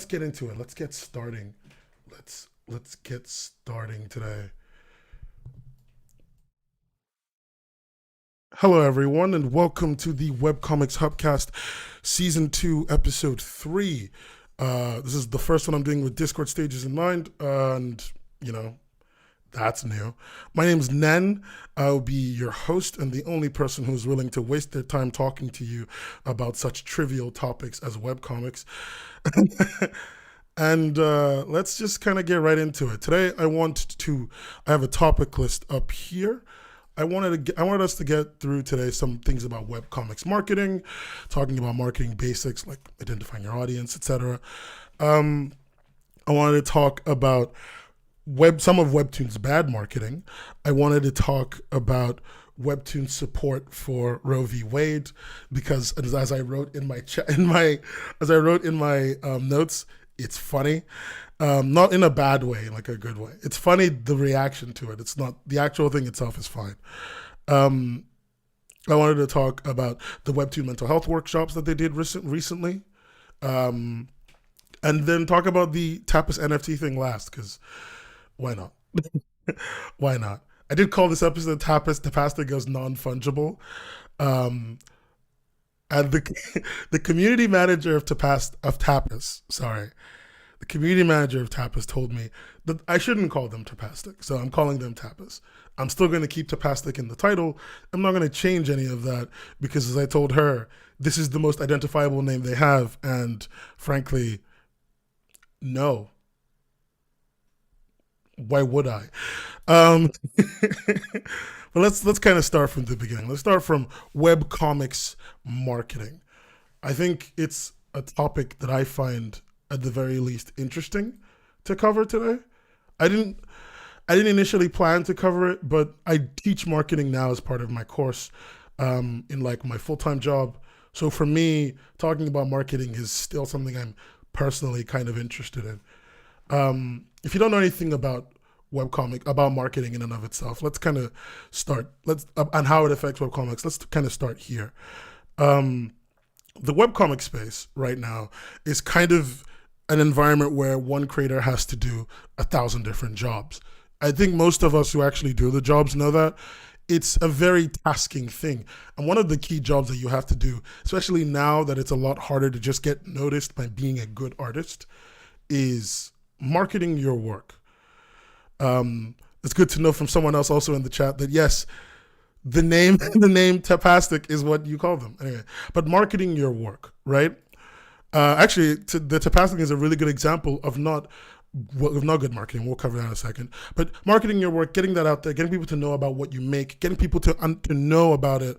Get into it. Let's get starting. Let's get starting today. Hello everyone and welcome to the Webcomics Hubcast Season 2 Episode 3. This is the first one I'm doing with Discord stages in mind, and you know, that's new. My name is Nen. I'll be your host and the only person who's willing to waste their time talking to you about such trivial topics as webcomics. And let's just kind of get right into it. Today, I have a topic list up here. I wanted us to get through today some things about webcomics marketing, talking about marketing basics like identifying your audience, etc. Um, I wanted to talk about some of Webtoon's bad marketing. I wanted to talk about Webtoon support for Roe v. Wade because, as I wrote in my notes, it's funny, not in a bad way, like a good way. It's funny the reaction to it. It's not the actual thing itself is fine. Um, I wanted to talk about the Webtoon mental health workshops that they did recently, um, and then talk about the Tapas NFT thing last because why not? Why not? I did call this episode Tapastic goes Non-Fungible. Um, and the community manager of Tapas, sorry, the community manager of Tapas told me that I shouldn't call them Tapastic, so I'm calling them Tapas. I'm still going to keep Tapastic in the title. I'm not going to change any of that because, as I told her, this is the most identifiable name they have, and frankly, no. Why would I? Um, but let's kind of start from the beginning. Let's start from webcomics marketing. I think it's a topic that I find at the very least interesting to cover today. I didn't I didn't initially plan to cover it, but I teach marketing now as part of my course in like my full-time job. So for me, talking about marketing is still something I'm personally kind of interested in. If you don't know anything about about marketing in and of itself, let's kind of start. And how it affects webcomics. Let's kind of start here. Um, the webcomic space right now is kind of an environment where one creator has to do 1,000 different jobs. I think most of us who actually do the jobs know that it's a very tasking thing. And one of the key jobs that you have to do, especially now that it's a lot harder to just get noticed by being a good artist, is marketing your work. It's good to know from someone else also in the chat that yes, the name the name Tapastic is what you call them. Anyway, but marketing your work, right? Actually, the Tapastic is a really good example of not good marketing. We'll cover that in a second. But marketing your work, getting that out there, getting people to know about what you make, getting people to know about it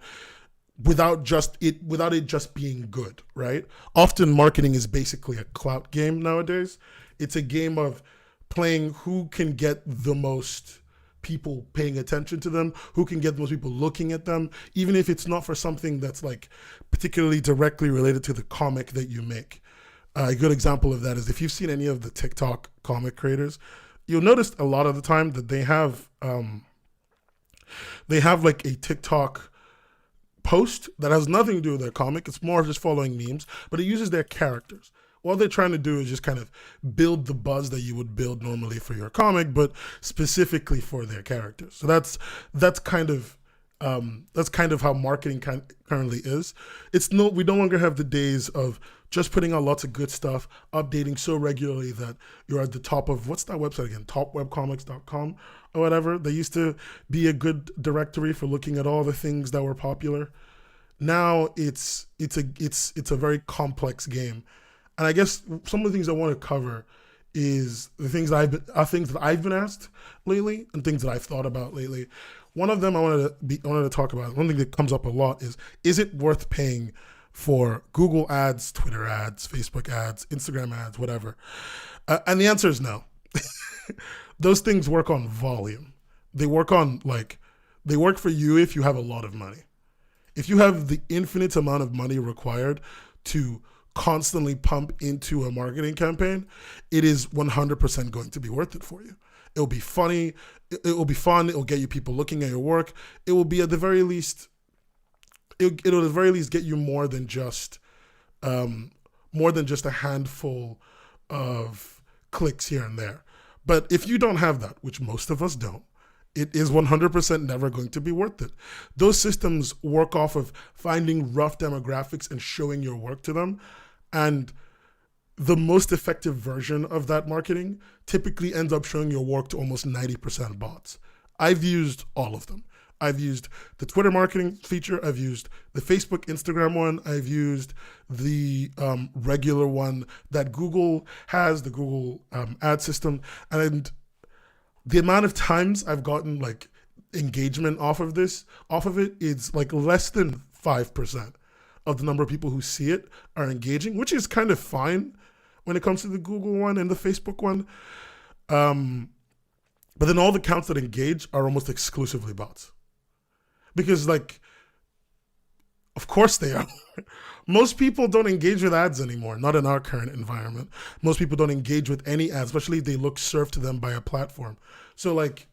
without it just being good, right? Often marketing is basically a clout game nowadays. It's a game of playing who can get the most people paying attention to them, who can get the most people looking at them, even if it's not for something that's like particularly directly related to the comic that you make. A good example of that is if you've seen any of the TikTok comic creators, you'll notice a lot of the time that they have like a TikTok post that has nothing to do with their comic. It's more of just following memes, but it uses their characters. What they're trying to do is just kind of build the buzz that you would build normally for your comic, but specifically for their characters. So that's kind of how marketing currently is. We no longer have the days of just putting out lots of good stuff, updating so regularly that you're at the top of, what's that website again? Topwebcomics.com or whatever. They used to be a good directory for looking at all the things that were popular. Now it's a very complex game. And I guess some of the things I want to cover is the things that I've been asked lately and things that I've thought about lately. One of them I wanted to talk about. One thing that comes up a lot is it worth paying for Google ads, Twitter ads, Facebook ads, Instagram ads, whatever? And the answer is no. Those things work on volume. They work for you if you have a lot of money. If you have the infinite amount of money required to constantly pump into a marketing campaign, it is 100% going to be worth it for you. It'll be funny. It will be fun. It will get you people looking at your work. It will be at the very least, it'll get you more than just a handful of clicks here and there. But if you don't have that, which most of us don't, it is 100% never going to be worth it. Those systems work off of finding rough demographics and showing your work to them. And the most effective version of that marketing typically ends up showing your work to almost 90% bots. I've used all of them. I've used the Twitter marketing feature. I've used the Facebook, Instagram one. I've used the regular one that Google has, the Google ad system. And the amount of times I've gotten like engagement off of it is like less than 5% of the number of people who see it are engaging, which is kind of fine when it comes to the Google one and the Facebook one. But then all the accounts that engage are almost exclusively bots. Because like, of course they are. Most people don't engage with ads anymore, not in our current environment. Most people don't engage with any ads, especially if they look served to them by a platform. So like,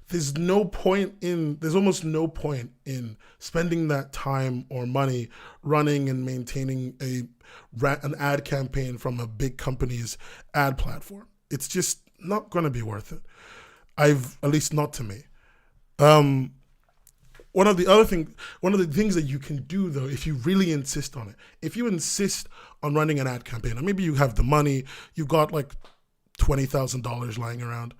there's almost no point in spending that time or money running and maintaining an ad campaign from a big company's ad platform. It's just not going to be worth it. At least not to me. One of the things that you can do though, if you really insist on it, if you insist on running an ad campaign, or maybe you have the money, you've got like $20,000 lying around.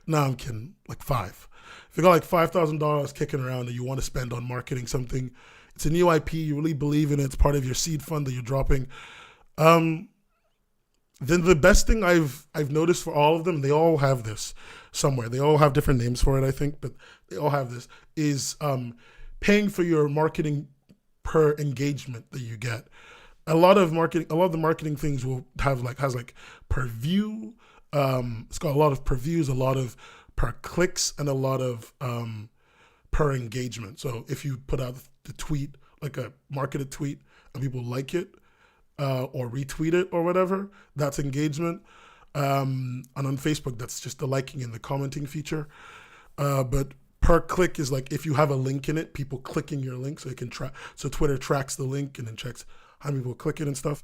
No, I'm kidding, like five. If you got like $5,000 kicking around and you want to spend on marketing something, it's a new IP, you really believe in it, it's part of your seed fund that you're dropping, then the best thing I've noticed for all of them, they all have this somewhere. They all have different names for it, I think, but they all have this, is paying for your marketing per engagement that you get. A lot of the marketing things will has per view. It's got a lot of per views, a lot of per clicks, and a lot of per engagement. So if you put out the tweet, like a marketed tweet, and people like it, or retweet it or whatever, that's engagement. And on Facebook, that's just the liking and the commenting feature. But per click is like if you have a link in it, people clicking your link, so it can track. So Twitter tracks the link and then checks how many people click it and stuff.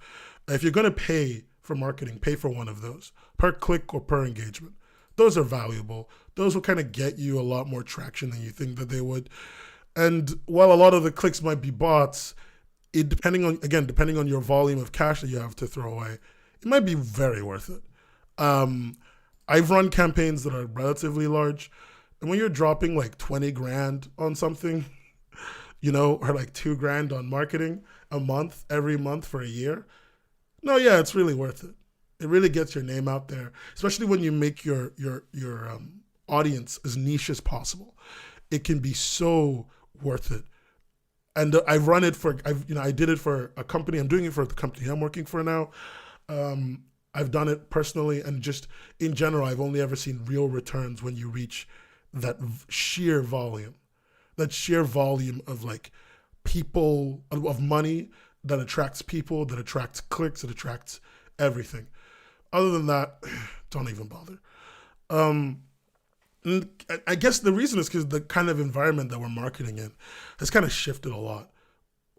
If you're gonna pay for marketing, pay for one of those, per click or per engagement. Those are valuable. Those will kind of get you a lot more traction than you think that they would. And while a lot of the clicks might be bots, depending on your volume of cash that you have to throw away, it might be very worth it. I've run campaigns that are relatively large, and when you're dropping like 20 grand on something, or like $2,000 on marketing a month, every month for a year, it's really worth it. It really gets your name out there, especially when you make your audience as niche as possible. It can be so worth it. And I did it for a company. I'm doing it for the company I'm working for now. I've done it personally, and just in general, I've only ever seen real returns when you reach that sheer volume of like people, of money that attracts people, that attracts clicks, that attracts everything. Other than that, don't even bother. I guess the reason is because the kind of environment that we're marketing in has kind of shifted a lot.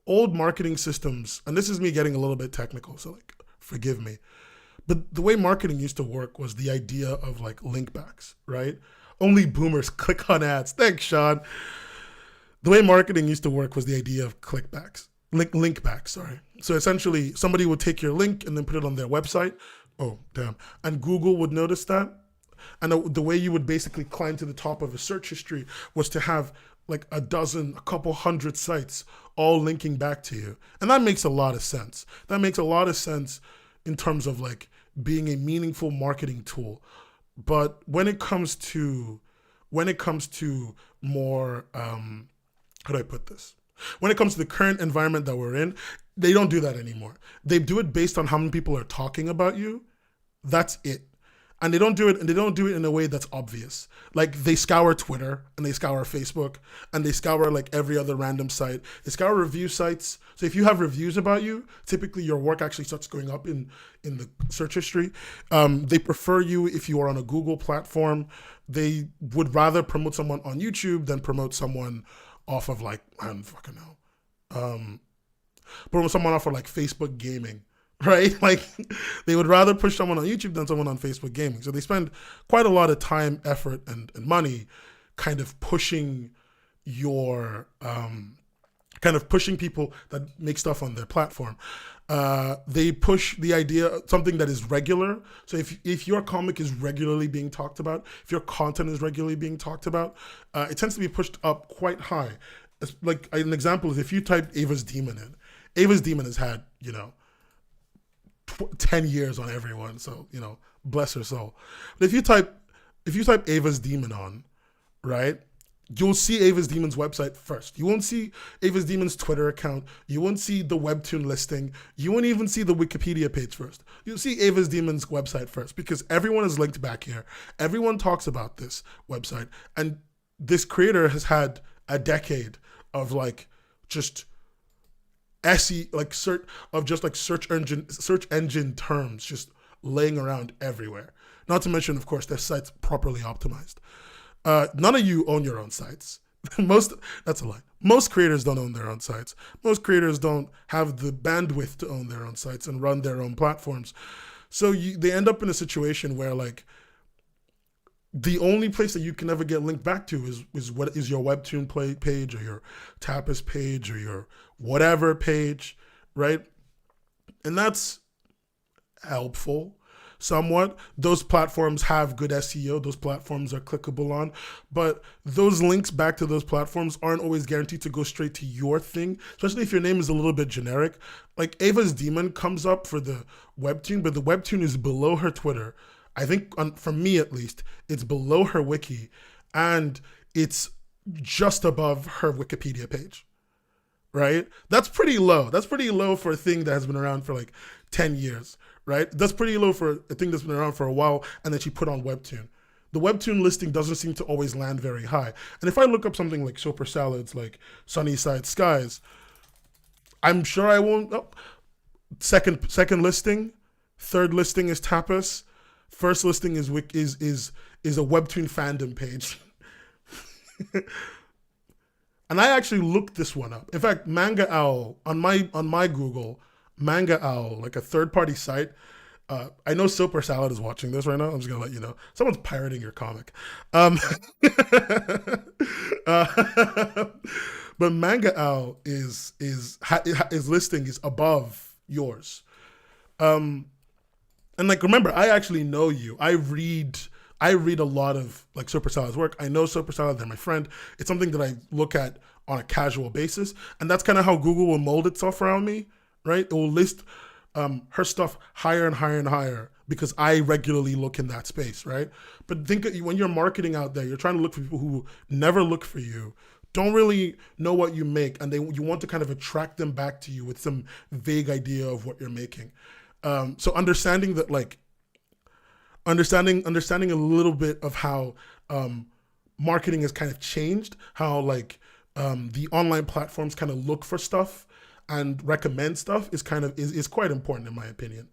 Old marketing systems, and this is me getting a little bit technical, so like forgive me, but the way marketing used to work was the idea of like link backs, right? Only boomers click on ads. Thanks, Sean. The way marketing used to work was the idea of link backs, sorry. So essentially, somebody would take your link and then put it on their website. Oh, damn. And Google would notice that. And the way you would basically climb to the top of a search history was to have like a couple hundred sites all linking back to you. And that makes a lot of sense. That makes a lot of sense in terms of like being a meaningful marketing tool. But when it comes to more, how do I put this? When it comes to the current environment that we're in, they don't do that anymore. They do it based on how many people are talking about you. That's it. And they don't do it in a way that's obvious. Like they scour Twitter and they scour Facebook and they scour like every other random site. They scour review sites. So if you have reviews about you, typically your work actually starts going up in the search history. They prefer you if you are on a Google platform. They would rather promote someone on YouTube than promote someone off of like, I don't fucking know. Promote someone off of like Facebook gaming right? Like they would rather push someone on YouTube than someone on Facebook Gaming. So they spend quite a lot of time, effort, and money kind of pushing your kind of pushing people that make stuff on their platform. They push the idea something that is regular. So if your comic is regularly being talked about, if your content is regularly being talked about, it tends to be pushed up quite high. Like an example is if you type Ava's Demon in, Ava's Demon has had 10 years on everyone, so bless her soul. But if you type Ava's Demon on, right, you'll see Ava's Demon's website first. You won't see Ava's Demon's Twitter account. You won't see the Webtoon listing. You won't even see the Wikipedia page first. You'll see Ava's Demon's website first because everyone is linked back here. Everyone talks about this website. And this creator has had a decade of just SE search engine terms just laying around everywhere. Not to mention, of course, their site's properly optimized. None of you own your own sites. That's a lie. Most creators don't own their own sites. Most creators don't have the bandwidth to own their own sites and run their own platforms. So they end up in a situation where the only place that you can ever get linked back to is what is your Webtoon page or your Tapas page or your whatever page, right? And that's helpful somewhat. Those platforms have good SEO. Those platforms are clickable on, but those links back to those platforms aren't always guaranteed to go straight to your thing, especially if your name is a little bit generic. Like Ava's Demon comes up for the Webtoon, but the Webtoon is below her Twitter. I think, for me at least, it's below her wiki, and it's just above her Wikipedia page, right? That's pretty low. That's pretty low for a thing that has been around for 10 years, right? That's pretty low for a thing that's been around for a while and that she put on Webtoon. The Webtoon listing doesn't seem to always land very high. And if I look up something like Super Salads, like Sunnyside Skies, I'm sure I won't. Oh, second listing, third listing is Tapas. First listing is a Webtoon fandom page. And I actually looked this one up. In fact, Manga Owl on my Google, Manga Owl, like a third-party site. I know Super Salad is watching this right now. I'm just gonna let you know. Someone's pirating your comic. But Manga Owl is listing is above yours. And remember, I actually know you. I read a lot of Super Salad's work. I know Super Salad, they're my friend. It's something that I look at on a casual basis. And that's kind of how Google will mold itself around me, right? It will list her stuff higher and higher and higher because I regularly look in that space, right? But think when you're marketing out there, you're trying to look for people who never look for you, don't really know what you make, and you want to kind of attract them back to you with some vague idea of what you're making. So understanding that, understanding a little bit of how marketing has kind of changed, how the online platforms kind of look for stuff and recommend stuff is quite important in my opinion.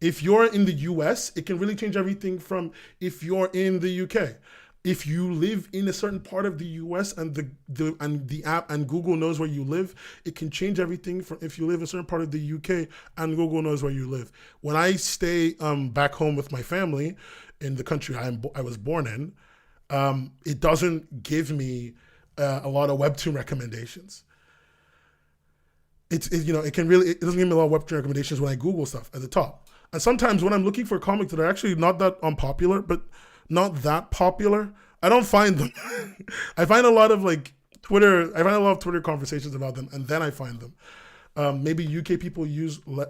If you're in the US, it can really change everything from if you're in the UK. If you live in a certain part of the US and the app and Google knows where you live, it can change everything from if you live in a certain part of the UK and Google knows where you live. When I stay back home with my family in the country I was born in, it doesn't give me a lot of Webtoon recommendations. It doesn't give me a lot of Webtoon recommendations when I Google stuff at the top. And sometimes when I'm looking for comics that are actually not that unpopular, but not that popular, I don't find them. I find a lot of Twitter conversations about them, and then I find them. Maybe UK people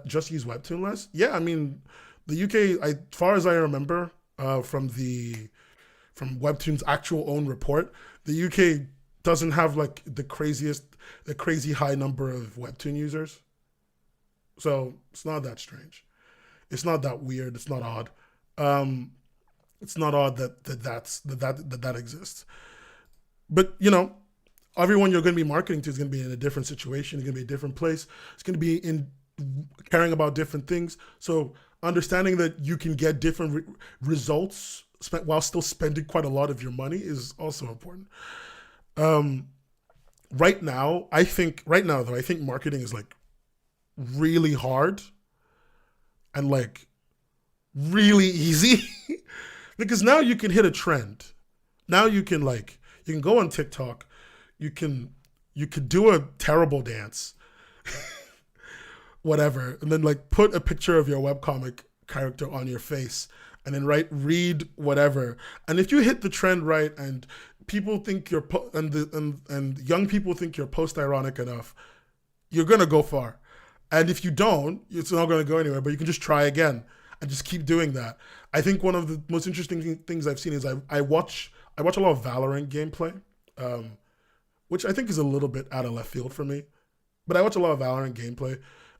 just use Webtoon less. Yeah, I mean, the UK, as far as I remember, from Webtoon's actual own report, the UK doesn't have the crazy high number of Webtoon users. So it's not that strange. It's not that weird. It's not odd. It's not odd that exists. But everyone you're going to be marketing to is going to be in a different situation. It's going to be a different place. It's going to be caring about different things. So understanding that you can get different results while still spending quite a lot of your money is also important. Right now, I think marketing is really hard and like really easy because now you can hit a trend. Now you can go on TikTok, you can do a terrible dance, whatever, and then like put a picture of your webcomic character on your face and then read whatever. And if you hit the trend right and people think you're and young people think you're post ironic enough, you're gonna go far. And if you don't, it's not gonna go anywhere. But you can just try again and just keep doing that. I think one of the most interesting things I've seen is I watch a lot of Valorant gameplay, which I think is a little bit out of left field for me. But I watch a lot of Valorant gameplay,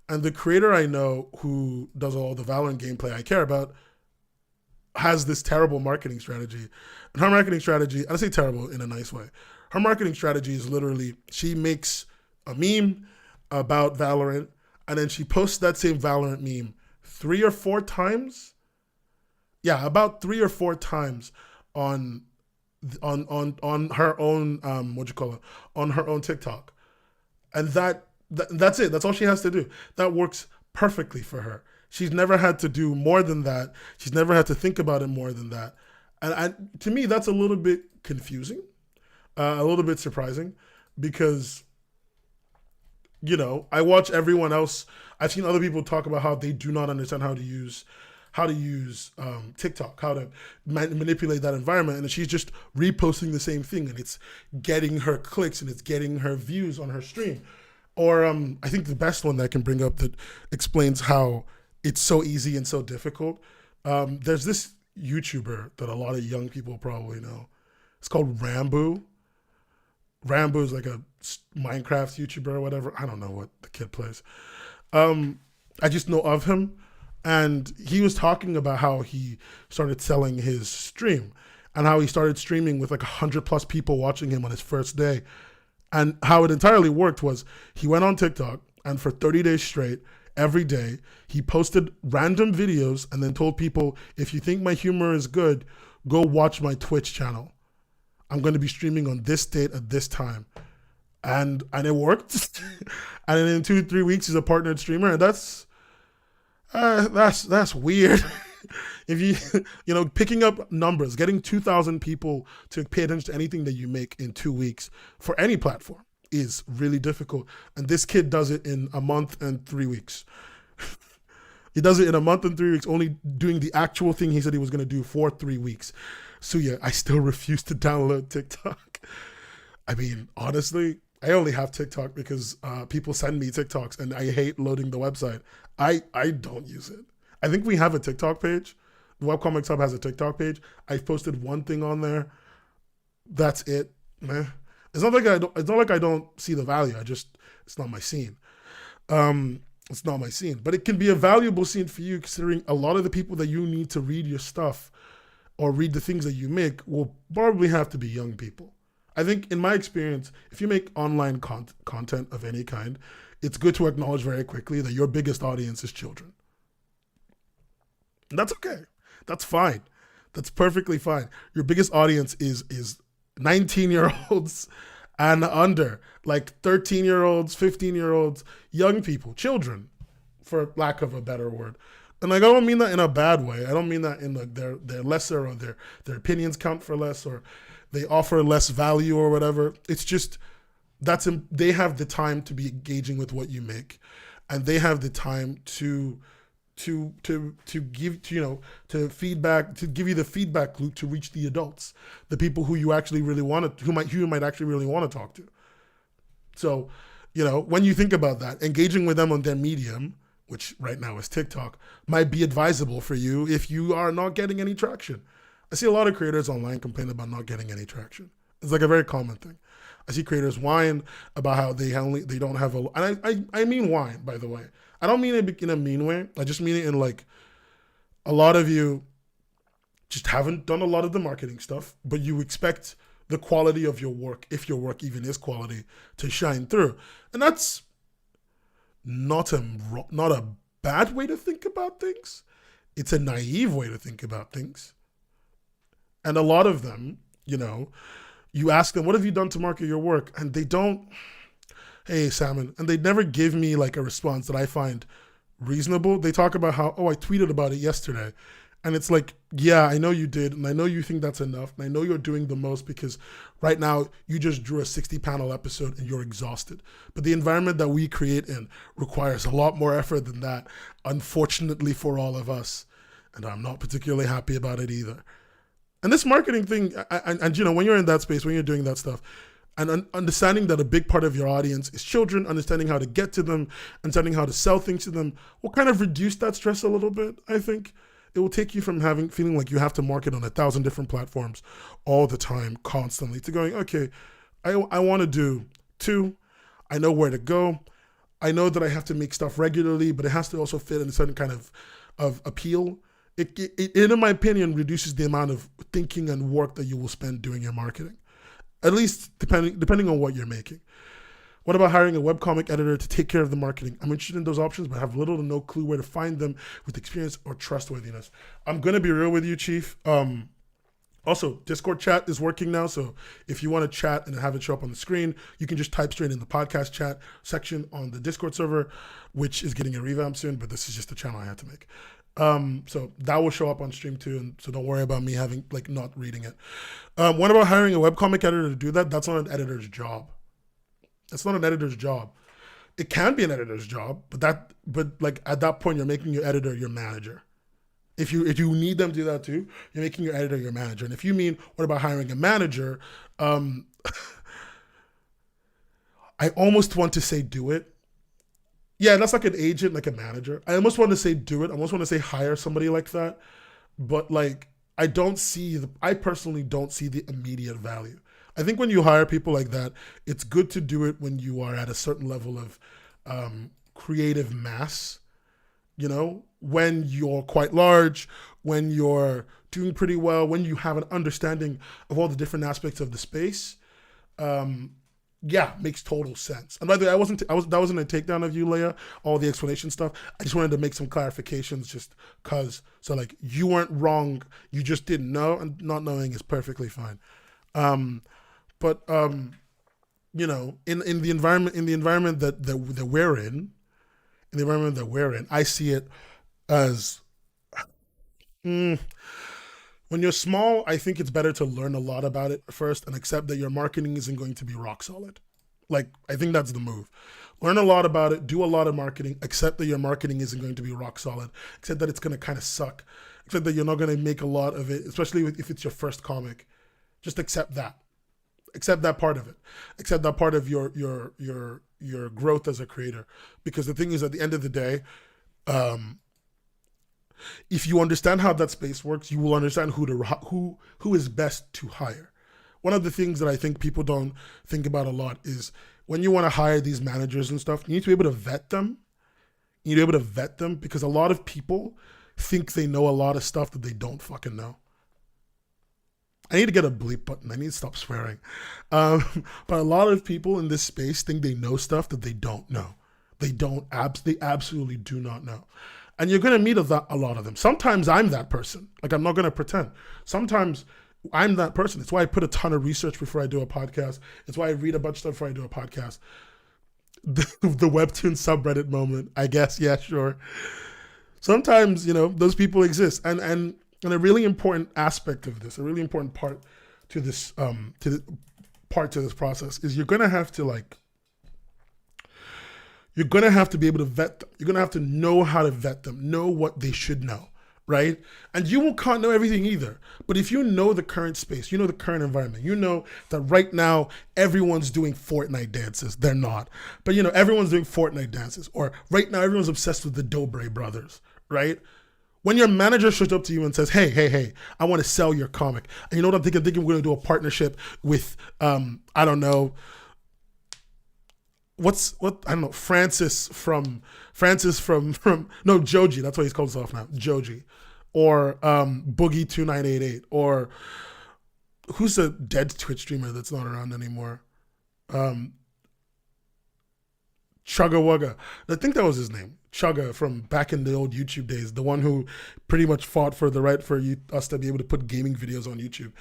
and the creator I know who does all the Valorant gameplay I care about has this terrible marketing strategy. And her marketing strategy, I say terrible in a nice way. Her marketing strategy is literally she makes a meme about Valorant, and then she posts that same Valorant meme 3 or 4 times. Yeah, about 3 or 4 times on her own on her own TikTok, and that's it. That's all she has to do. That works perfectly for her. She's never had to do more than that. She's never had to think about it more than that. And to me, that's a little bit confusing, a little bit surprising, because, you know, I watch everyone else. I've seen other people talk about how they do not understand how to use TikTok, how to manipulate that environment, and she's just reposting the same thing, and it's getting her clicks and it's getting her views on her stream. Or I think the best one that I can bring up that explains how it's so easy and so difficult. There's this YouTuber that a lot of young people probably know. It's called Rambo. Rambo is like a Minecraft YouTuber or whatever. I don't know what the kid plays. I just know of him. And he was talking about how he started selling his stream and how he started streaming with like 100+ people watching him on his first day. And how it entirely worked was he went on TikTok, and for 30 days straight, every day, he posted random videos and then told people, if you think my humor is good, go watch my Twitch channel. I'm going to be streaming on this date at this time. And it worked. And then in 2-3 weeks, he's a partnered streamer. And that's weird. If you picking up numbers, getting 2,000 people to pay attention to anything that you make in 2 weeks for any platform is really difficult. And this kid does it in a month and 3 weeks. He does it in a month and 3 weeks, only doing the actual thing he said he was going to do for 3 weeks. So yeah, I still refuse to download TikTok. I mean, honestly, I only have TikTok because people send me TikToks and I hate loading the website. I don't use it. I think we have a TikTok page. The Webcomics Hub has a TikTok page. I've posted one thing on there. That's it. Meh. It's not like I don't see the value. It's not my scene. It's not my scene. But it can be a valuable scene for you, considering a lot of the people that you need to read your stuff or read the things that you make will probably have to be young people. I think in my experience, if you make online content of any kind, it's good to acknowledge very quickly that your biggest audience is children. And that's okay. That's fine. That's perfectly fine. Your biggest audience is 19-year-olds and under, like 13-year-olds, 15-year-olds, young people, children, for lack of a better word. And like, I don't mean that in a bad way. I don't mean that in like they're lesser, or their opinions count for less, or they offer less value or whatever. It's just they have the time to be engaging with what you make, and they have the time to give to feedback, to give you the feedback loop to reach the adults, the people who you actually really want to, who you might actually really want to talk to. So, when you think about that, engaging with them on their medium, which right now is TikTok, might be advisable for you if you are not getting any traction. I see a lot of creators online complain about not getting any traction. It's like a very common thing. I see creators whine about how they don't have and I mean whine, by the way. I don't mean it in a mean way. I just mean it in like, a lot of you just haven't done a lot of the marketing stuff, but you expect the quality of your work, if your work even is quality, to shine through. And that's not a bad way to think about things. It's a naive way to think about things. And a lot of them, you ask them, what have you done to market your work? And they don't, hey, Salmon. And they never give me like a response that I find reasonable. They talk about how, oh, I tweeted about it yesterday. And it's like, yeah, I know you did. And I know you think that's enough. And I know you're doing the most because right now you just drew a 60 panel episode and you're exhausted. But the environment that we create in requires a lot more effort than that, unfortunately for all of us. And I'm not particularly happy about it either. And this marketing thing, and you know, when you're in that space, when you're doing that stuff, and understanding that a big part of your audience is children, understanding how to get to them, understanding how to sell things to them, will kind of reduce that stress a little bit, I think. It will take you from feeling like you have to market on 1,000 different platforms all the time, constantly, to going, okay, I want to do 2. I know where to go. I know that I have to make stuff regularly, but it has to also fit in a certain kind of appeal. It, in my opinion, reduces the amount of thinking and work that you will spend doing your marketing. At least depending on what you're making. What about hiring a webcomic editor to take care of the marketing? I'm interested in those options, but have little to no clue where to find them with experience or trustworthiness. I'm going to be real with you, Chief. Also, Discord chat is working now, so if you want to chat and have it show up on the screen, you can just type straight in the podcast chat section on the Discord server, which is getting a revamp soon, but this is just the channel I had to make. So that will show up on stream too, and so don't worry about me not reading it. What about hiring a webcomic editor to do that? That's not an editor's job. That's not an editor's job. It can be an editor's job, but at that point, you're making your editor your manager. If you need them to do that too, you're making your editor your manager. And if you mean, what about hiring a manager? I almost want to say do it. Yeah, that's like an agent, like a manager. I almost want to say do it. I almost want to say hire somebody like that. But I personally don't see the immediate value. I think when you hire people like that, it's good to do it when you are at a certain level of creative mass, you know, when you're quite large, when you're doing pretty well, when you have an understanding of all the different aspects of the space. Yeah, makes total sense. And by the way, that wasn't a takedown of you, Leia, all the explanation stuff. I just wanted to make some clarifications just cause, so you weren't wrong, you just didn't know, and not knowing is perfectly fine. But you know, in the environment that we're in, I see it as when you're small, I think it's better to learn a lot about it first and accept that your marketing isn't going to be rock solid. I think that's the move. Learn a lot about it, do a lot of marketing, accept that your marketing isn't going to be rock solid, accept that it's going to kind of suck, accept that you're not going to make a lot of it, especially if it's your first comic. Just accept that. Accept that part of it. Accept that part of your growth as a creator. Because the thing is, at the end of the day, if you understand how that space works, you will understand who is best to hire. One of the things that I think people don't think about a lot is when you want to hire these managers and stuff, you need to be able to vet them. You need to be able to vet them because a lot of people think they know a lot of stuff that they don't fucking know. I need to get a bleep button. I need to stop swearing. But a lot of people in this space think they know stuff that they don't know. They absolutely do not know. And you're going to meet a lot of them. Sometimes I'm that person. I'm not going to pretend. Sometimes I'm that person. It's why I put a ton of research before I do a podcast. It's why I read a bunch of stuff before I do a podcast. The Webtoon subreddit moment, I guess. Yeah, sure. Sometimes, those people exist. And a really important aspect of this, a really important part to this, to this process is you're going to have to you're going to have to be able to vet them. You're going to have to know how to vet them, know what they should know, right? And you can't know everything either. But if you know the current space, you know the current environment, you know that right now everyone's doing Fortnite dances. They're not. But, everyone's doing Fortnite dances. Or right now everyone's obsessed with the Dobre brothers, right? When your manager shows up to you and says, hey, I want to sell your comic. And you know what I'm thinking? I'm thinking we're going to do a partnership with, I don't know, Francis from Joji, that's what he's called himself now, Joji, or Boogie 2988, or who's a dead Twitch streamer that's not around anymore? Chugga Wugga, I think that was his name, Chugga, from back in the old YouTube days, the one who pretty much fought for the right for us to be able to put gaming videos on YouTube.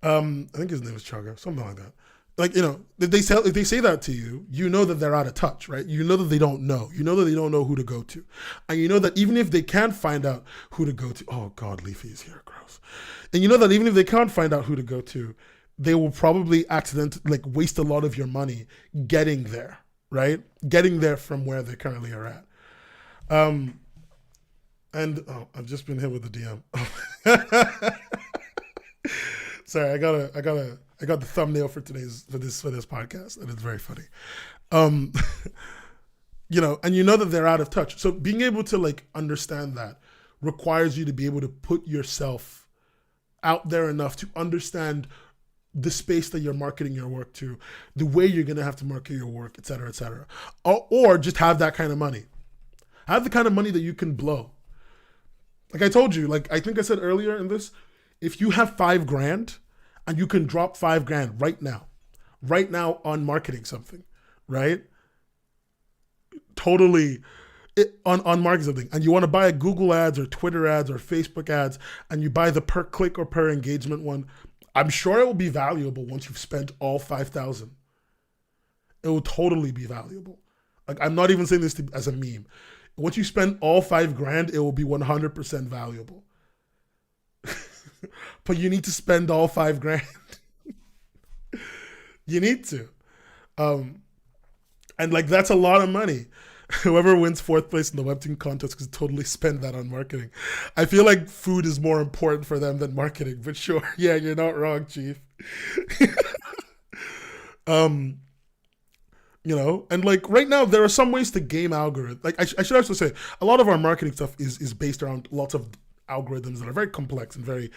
I think his name is Chugga, something like that. like, if they say that to you, you know that they're out of touch, right? You know that they don't know. You know that they don't know who to go to. And you know that even if they can't find out who to go to, oh God, Leafy is here, gross. And you know that even if they can't find out who to go to, they will probably waste a lot of your money getting there, right? Getting there from where they currently are at. I've just been hit with the DM. Sorry, I got the thumbnail for this podcast, and it's very funny. And you know that they're out of touch. So being able to understand that requires you to be able to put yourself out there enough to understand the space that you're marketing your work to, the way you're going to have to market your work, et cetera, or just have that kind of money. Have the kind of money that you can blow. Like I told you, I think I said earlier in this, if you have $5,000 and you can drop $5,000 right now on marketing something, right? Totally on marketing something, and you want to buy a Google ads or Twitter ads or Facebook ads, and you buy the per click or per engagement one, I'm sure it will be valuable once you've spent all $5,000. It will totally be valuable. I'm not even saying this as a meme. Once you spend all $5,000, it will be 100% valuable. But you need to spend all $5,000. You need to. And that's a lot of money. Whoever wins 4th place in the Webtoon contest could totally spend that on marketing. I feel like food is more important for them than marketing, but sure. Yeah, you're not wrong, Chief. And right now there are some ways to game algorithms. I should also say, a lot of our marketing stuff is based around lots of algorithms that are very complex and very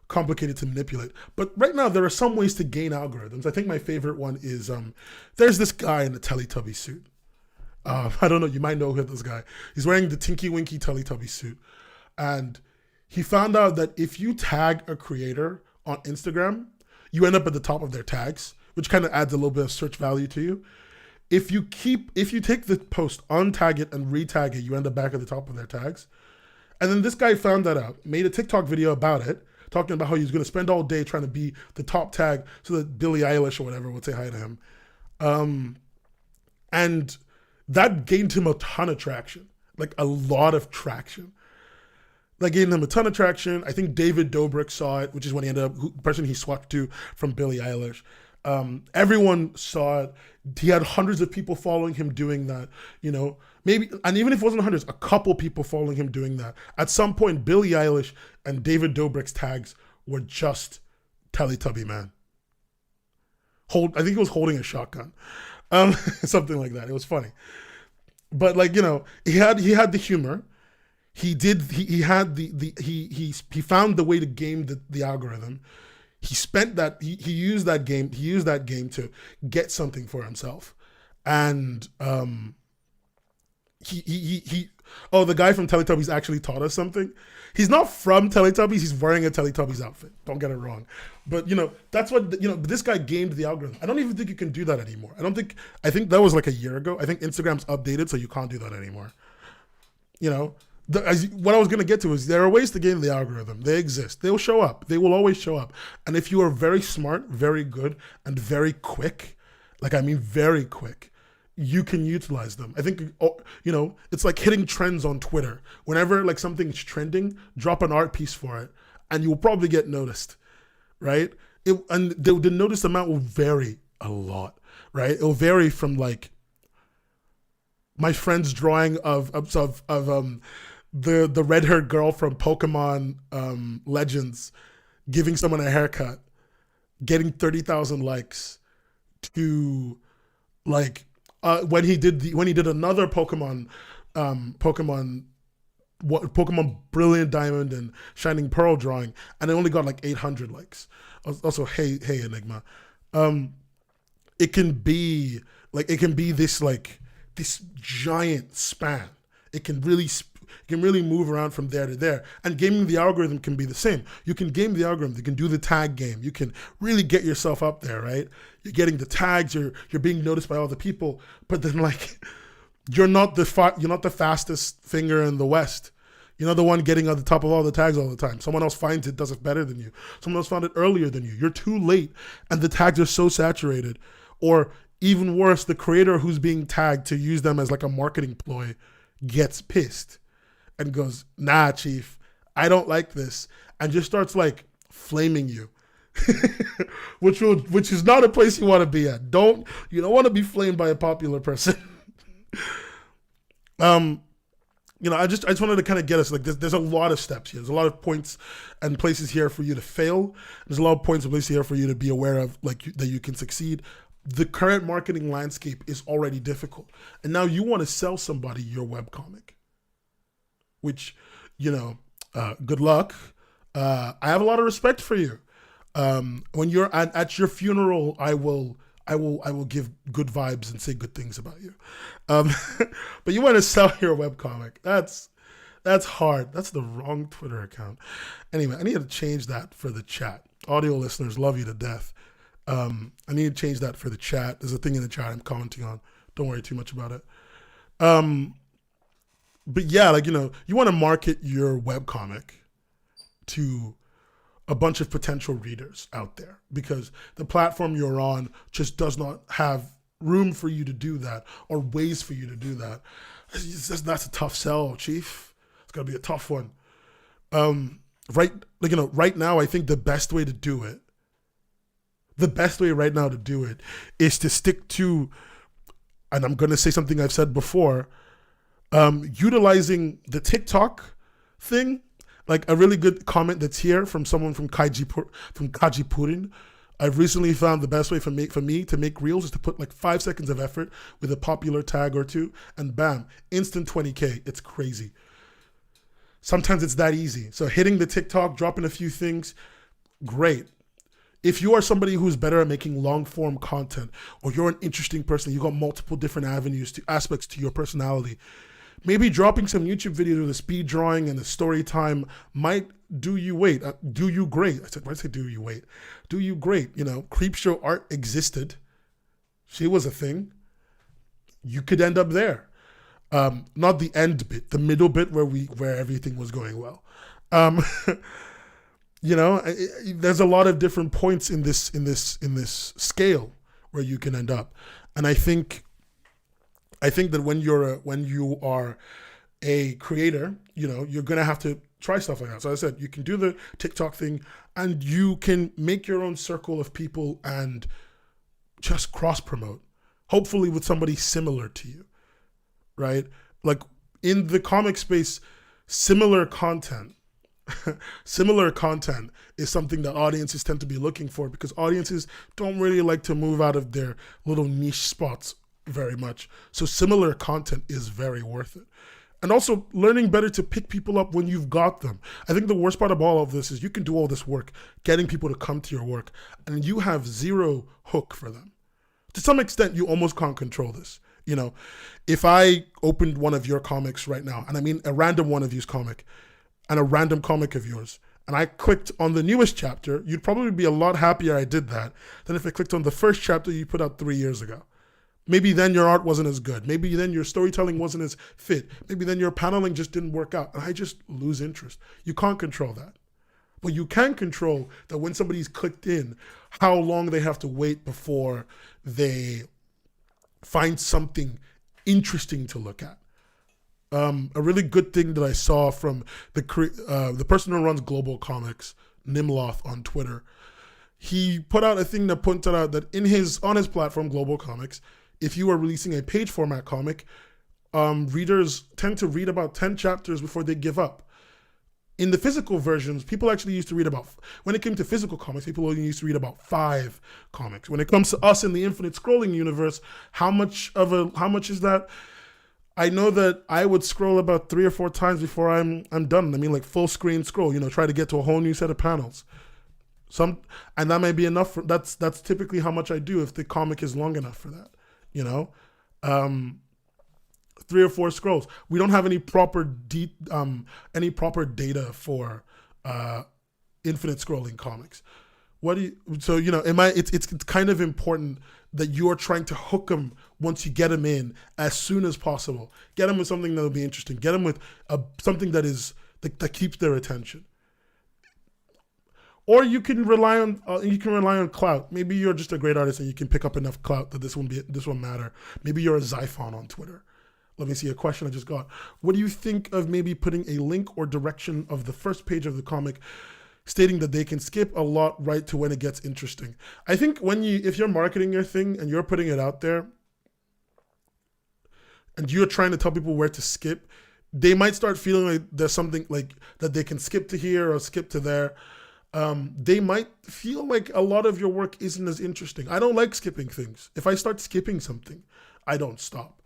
complicated to manipulate. But right now there are some ways to gain algorithms. I think my favorite one is there's this guy in a Teletubby suit. I don't know, you might know this guy. He's wearing the Tinky Winky Teletubby suit. And he found out that if you tag a creator on Instagram, you end up at the top of their tags, which kind of adds a little bit of search value to you. If you take the post, untag it, and retag it, you end up back at the top of their tags. And then this guy found that out, made a TikTok video about it, talking about how he's going to spend all day trying to be the top tag so that Billie Eilish or whatever would say hi to him. And that gained him a ton of traction, a lot of traction. That gained him a ton of traction. I think David Dobrik saw it, which is when he ended up, the person he swapped to from Billie Eilish. Everyone saw it. He had hundreds of people following him doing that, maybe, and even if it wasn't hundreds, a couple people following him doing that. At some point, Billie Eilish and David Dobrik's tags were just Teletubby Man. I think he was holding a shotgun. Something like that. It was funny. But he had the humor. He found the way to game the algorithm. He spent that, he used that game to get something for himself. And the guy from Teletubbies actually taught us something. He's not from Teletubbies, he's wearing a Teletubbies outfit. Don't get it wrong. But that's what this guy gamed the algorithm. I don't even think you can do that anymore. I think that was a year ago. I think Instagram's updated, so you can't do that anymore. What I was going to get to is there are ways to game the algorithm. They exist. They'll show up. They will always show up. And if you are very smart, very good, and very quick, very quick, you can utilize them. I think, it's like hitting trends on Twitter. Whenever something's trending, drop an art piece for it, and you'll probably get noticed, right? And the notice amount will vary a lot, right? It'll vary from my friend's drawing of the red-haired girl from Pokemon Legends giving someone a haircut, getting 30,000 likes, to when he did another Pokemon Brilliant Diamond and Shining Pearl drawing, and it only got 800 likes. Also, hey Enigma, it can be this giant span. It can really move around from there to there. And gaming the algorithm can be the same. You can game the algorithm. You can do the tag game. You can really get yourself up there, right? You're getting the tags. You're being noticed by all the people. But then you're not the fastest finger in the West. You're not the one getting on the top of all the tags all the time. Someone else finds it, does it better than you. Someone else found it earlier than you. You're too late, and the tags are so saturated. Or even worse, the creator who's being tagged to use them as like a marketing ploy gets pissed and goes, nah, chief, I don't like this, and just starts like flaming you. which is not a place you want to be at. You don't want to be flamed by a popular person. I just wanted to kind of get us like there's a lot of steps here. There's a lot of points and places here for you to fail. There's a lot of points and places here for you to be aware of, like that you can succeed. The current marketing landscape is already difficult, and now you want to sell somebody your webcomic, which, good luck. I have a lot of respect for you. When you're at your funeral, I will give good vibes and say good things about you. But you want to sell your webcomic. That's hard. That's the wrong Twitter account. Anyway, I need to change that for the chat. Audio listeners love you to death. I need to change that for the chat. There's a thing in the chat I'm commenting on. Don't worry too much about it. But yeah, you want to market your webcomic to a bunch of potential readers out there, because the platform you're on just does not have room for you to do that, or ways for you to do that. That's a tough sell, chief. It's gonna be a tough one. Right now, I think the best way right now to do it is to stick to, and I'm gonna say something I've said before, utilizing the TikTok thing. Like a really good comment that's here from someone from Kaji Purin. I've recently found the best way for me to make reels is to put like 5 seconds of effort with a popular tag or two, and bam, instant 20K. It's crazy. Sometimes it's that easy. So hitting the TikTok, dropping a few things, great. If you are somebody who's better at making long form content, or you're an interesting person, you got multiple different aspects to your personality, maybe dropping some YouTube videos with a speed drawing and a story time might do you great. I said, why did I say do you wait? Do you great. Creepshow art existed. She was a thing. You could end up there. Not the end bit, the middle bit where everything was going well. There's a lot of different points in this scale where you can end up. And I think that when you are a creator, you're gonna have to try stuff like that. So as I said, you can do the TikTok thing, and you can make your own circle of people and just cross promote, hopefully with somebody similar to you, right? Like in the comic space, similar content is something that audiences tend to be looking for, because audiences don't really like to move out of their little niche spots very much. So similar content is very worth it. And also learning better to pick people up when you've got them. I think the worst part of all of this is you can do all this work, getting people to come to your work, and you have zero hook for them. To some extent, you almost can't control this. If I opened one of your comics right now, and I mean a random one of yours comic, and a random comic of yours, and I clicked on the newest chapter, you'd probably be a lot happier I did that than if I clicked on the first chapter you put out 3 years ago. Maybe then your art wasn't as good. Maybe then your storytelling wasn't as fit. Maybe then your paneling just didn't work out, and I just lose interest. You can't control that. But you can control that when somebody's clicked in, how long they have to wait before they find something interesting to look at. A really good thing that I saw from the person who runs Global Comics, Nimloth on Twitter, he put out a thing that pointed out that on his platform, Global Comics, if you are releasing a page format comic, readers tend to read about 10 chapters before they give up. In the physical versions, people actually used to read when it came to physical comics, people only used to read about 5 comics. When it comes to us in the infinite scrolling universe, how much is that? I know that I would scroll about 3 or 4 times before I'm done. I mean, like full screen scroll, try to get to a whole new set of panels. And that might be enough. That's typically how much I do if the comic is long enough for that. 3 or 4 scrolls. We don't have any proper data for infinite scrolling comics. It's kind of important that you're trying to hook them once you get them in as soon as possible. Get them with something that will be interesting. Get them with something that is that keeps their attention. Or you can rely on clout. Maybe you're just a great artist and you can pick up enough clout that this won't matter. Maybe you're a Xiphon on Twitter. Let me see a question I just got. What do you think of maybe putting a link or direction of the first page of the comic stating that they can skip a lot right to when it gets interesting? I think if you're marketing your thing and you're putting it out there and you're trying to tell people where to skip, they might start feeling like there's something like that they can skip to here or skip to there. They might feel like a lot of your work isn't as interesting. I don't like skipping things. If I start skipping something, I don't stop.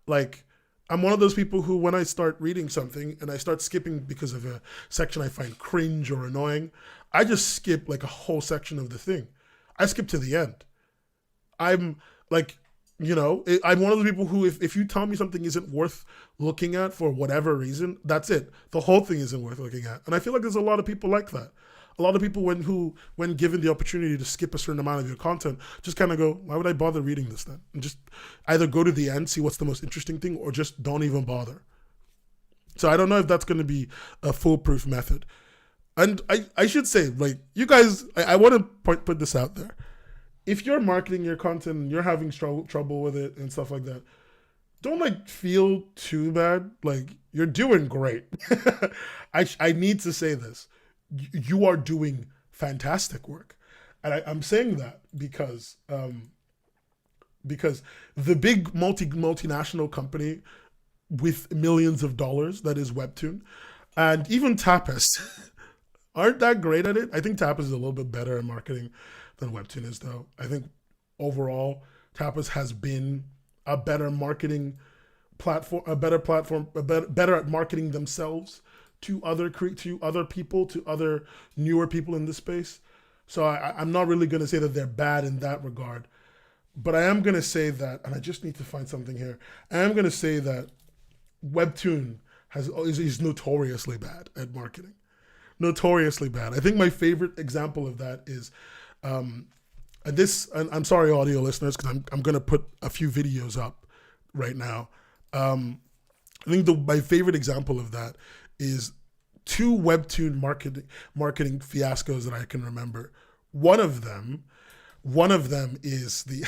Like, I'm one of those people who, when I start reading something and I start skipping because of a section I find cringe or annoying, I just skip like a whole section of the thing. I skip to the end. I'm like, I'm one of those people who, if you tell me something isn't worth looking at for whatever reason, that's it. The whole thing isn't worth looking at. And I feel like there's a lot of people like that. A lot of people when given the opportunity to skip a certain amount of your content, just kind of go, why would I bother reading this then? And just either go to the end, see what's the most interesting thing, or just don't even bother. So I don't know if that's going to be a foolproof method. And I should say, like, you guys, I want to put this out there. If you're marketing your content and you're having trouble with it and stuff like that, don't like feel too bad. Like, you're doing great. I need to say this. You are doing fantastic work. And I'm saying that because the big multinational company with millions of dollars that is Webtoon and even Tapas aren't that great at it. I think Tapas is a little bit better at marketing than Webtoon is, though. I think overall Tapas has been a better marketing platform, better at marketing themselves to other people, to other newer people in this space. So I'm not really going to say that they're bad in that regard, but I am going to say that, and I just need to find something here. I am going to say that Webtoon is notoriously bad at marketing. Notoriously bad. I think my favorite example of that is, and I'm sorry, audio listeners, because I'm going to put a few videos up right now. I think my favorite example of that is two Webtoon marketing fiascos that I can remember. One of them is the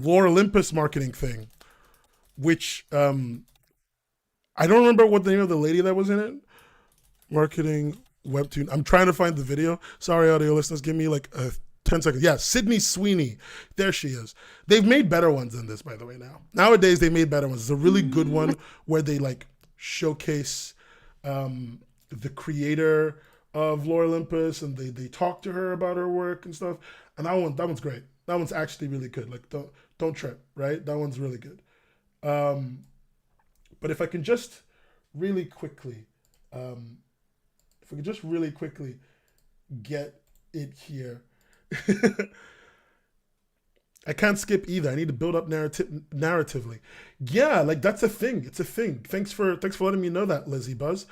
Lore Olympus marketing thing, which I don't remember what the name of the lady that was in it. Marketing Webtoon. I'm trying to find the video. Sorry, audio listeners, give me like 10 seconds. Yeah, Sydney Sweeney. There she is. They've made better ones than this, by the way, now. Nowadays, they made better ones. It's a really good one where they like showcase the creator of Lore Olympus and they talk to her about her work and stuff. And that one's great. That one's actually really good. Like, don't trip, right? That one's really good. But if I can just really quickly, get it here. I can't skip either. I need to build up narratively. Yeah, like that's a thing. It's a thing. Thanks for letting me know that, Lizzie Buzz.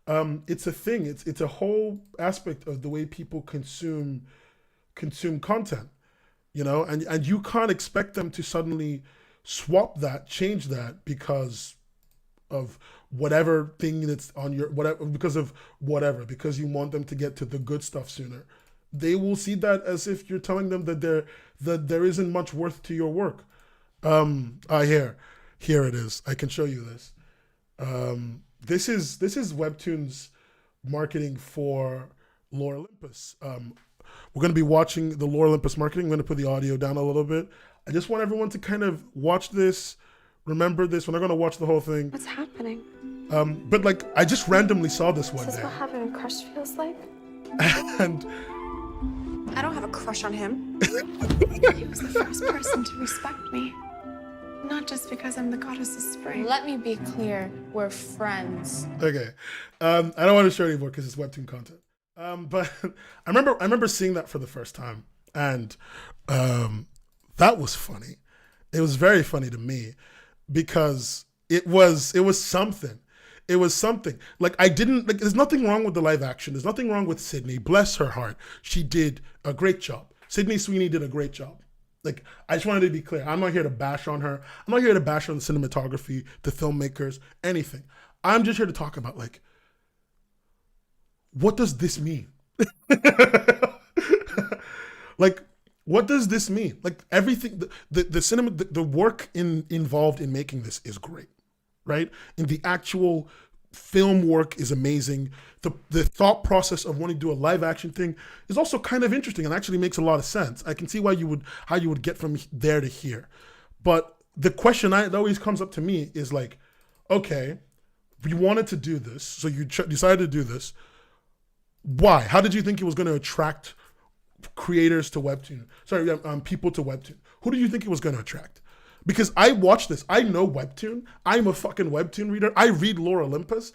It's a thing. It's a whole aspect of the way people consume content, and you can't expect them to suddenly swap that, change that because of whatever thing that's on your because you want them to get to the good stuff sooner. They will see that as if you're telling them that there isn't much worth to your work. Here it is. I can show you this. This is Webtoon's marketing for Lore Olympus. We're going to be watching the Lore Olympus marketing. I'm going to put the audio down a little bit. I just want everyone to kind of watch this, remember this. We're not going to watch the whole thing. What's happening? But like, I just randomly saw this one day. Is this what having a crush feels like? And I don't have a crush on him. He was the first person to respect me. Not just because I'm the goddess of spring. Let me be clear, we're friends. Okay. I don't want to show anymore because it's Webtoon content. But I remember seeing that for the first time, and that was funny. It was very funny to me because it was something. It was something. Like, there's nothing wrong with the live action. There's nothing wrong with Sydney. Bless her heart. She did a great job. Sydney Sweeney did a great job. Like, I just wanted to be clear. I'm not here to bash on her. I'm not here to bash on the cinematography, the filmmakers, anything. I'm just here to talk about, like, what does this mean? Like, what does this mean? Like, everything, the cinema, the work involved in making this is great, right? And the actual film work is amazing. The thought process of wanting to do a live action thing is also kind of interesting and actually makes a lot of sense. I can see how you would get from there to here. But the question that always comes up to me is like, okay, you wanted to do this, so you decided to do this. Why? How did you think it was going to attract creators to Webtoon? Sorry, people to Webtoon. Who do you think it was going to attract? Because I watched this. I know Webtoon. I'm a fucking Webtoon reader. I read Lore Olympus.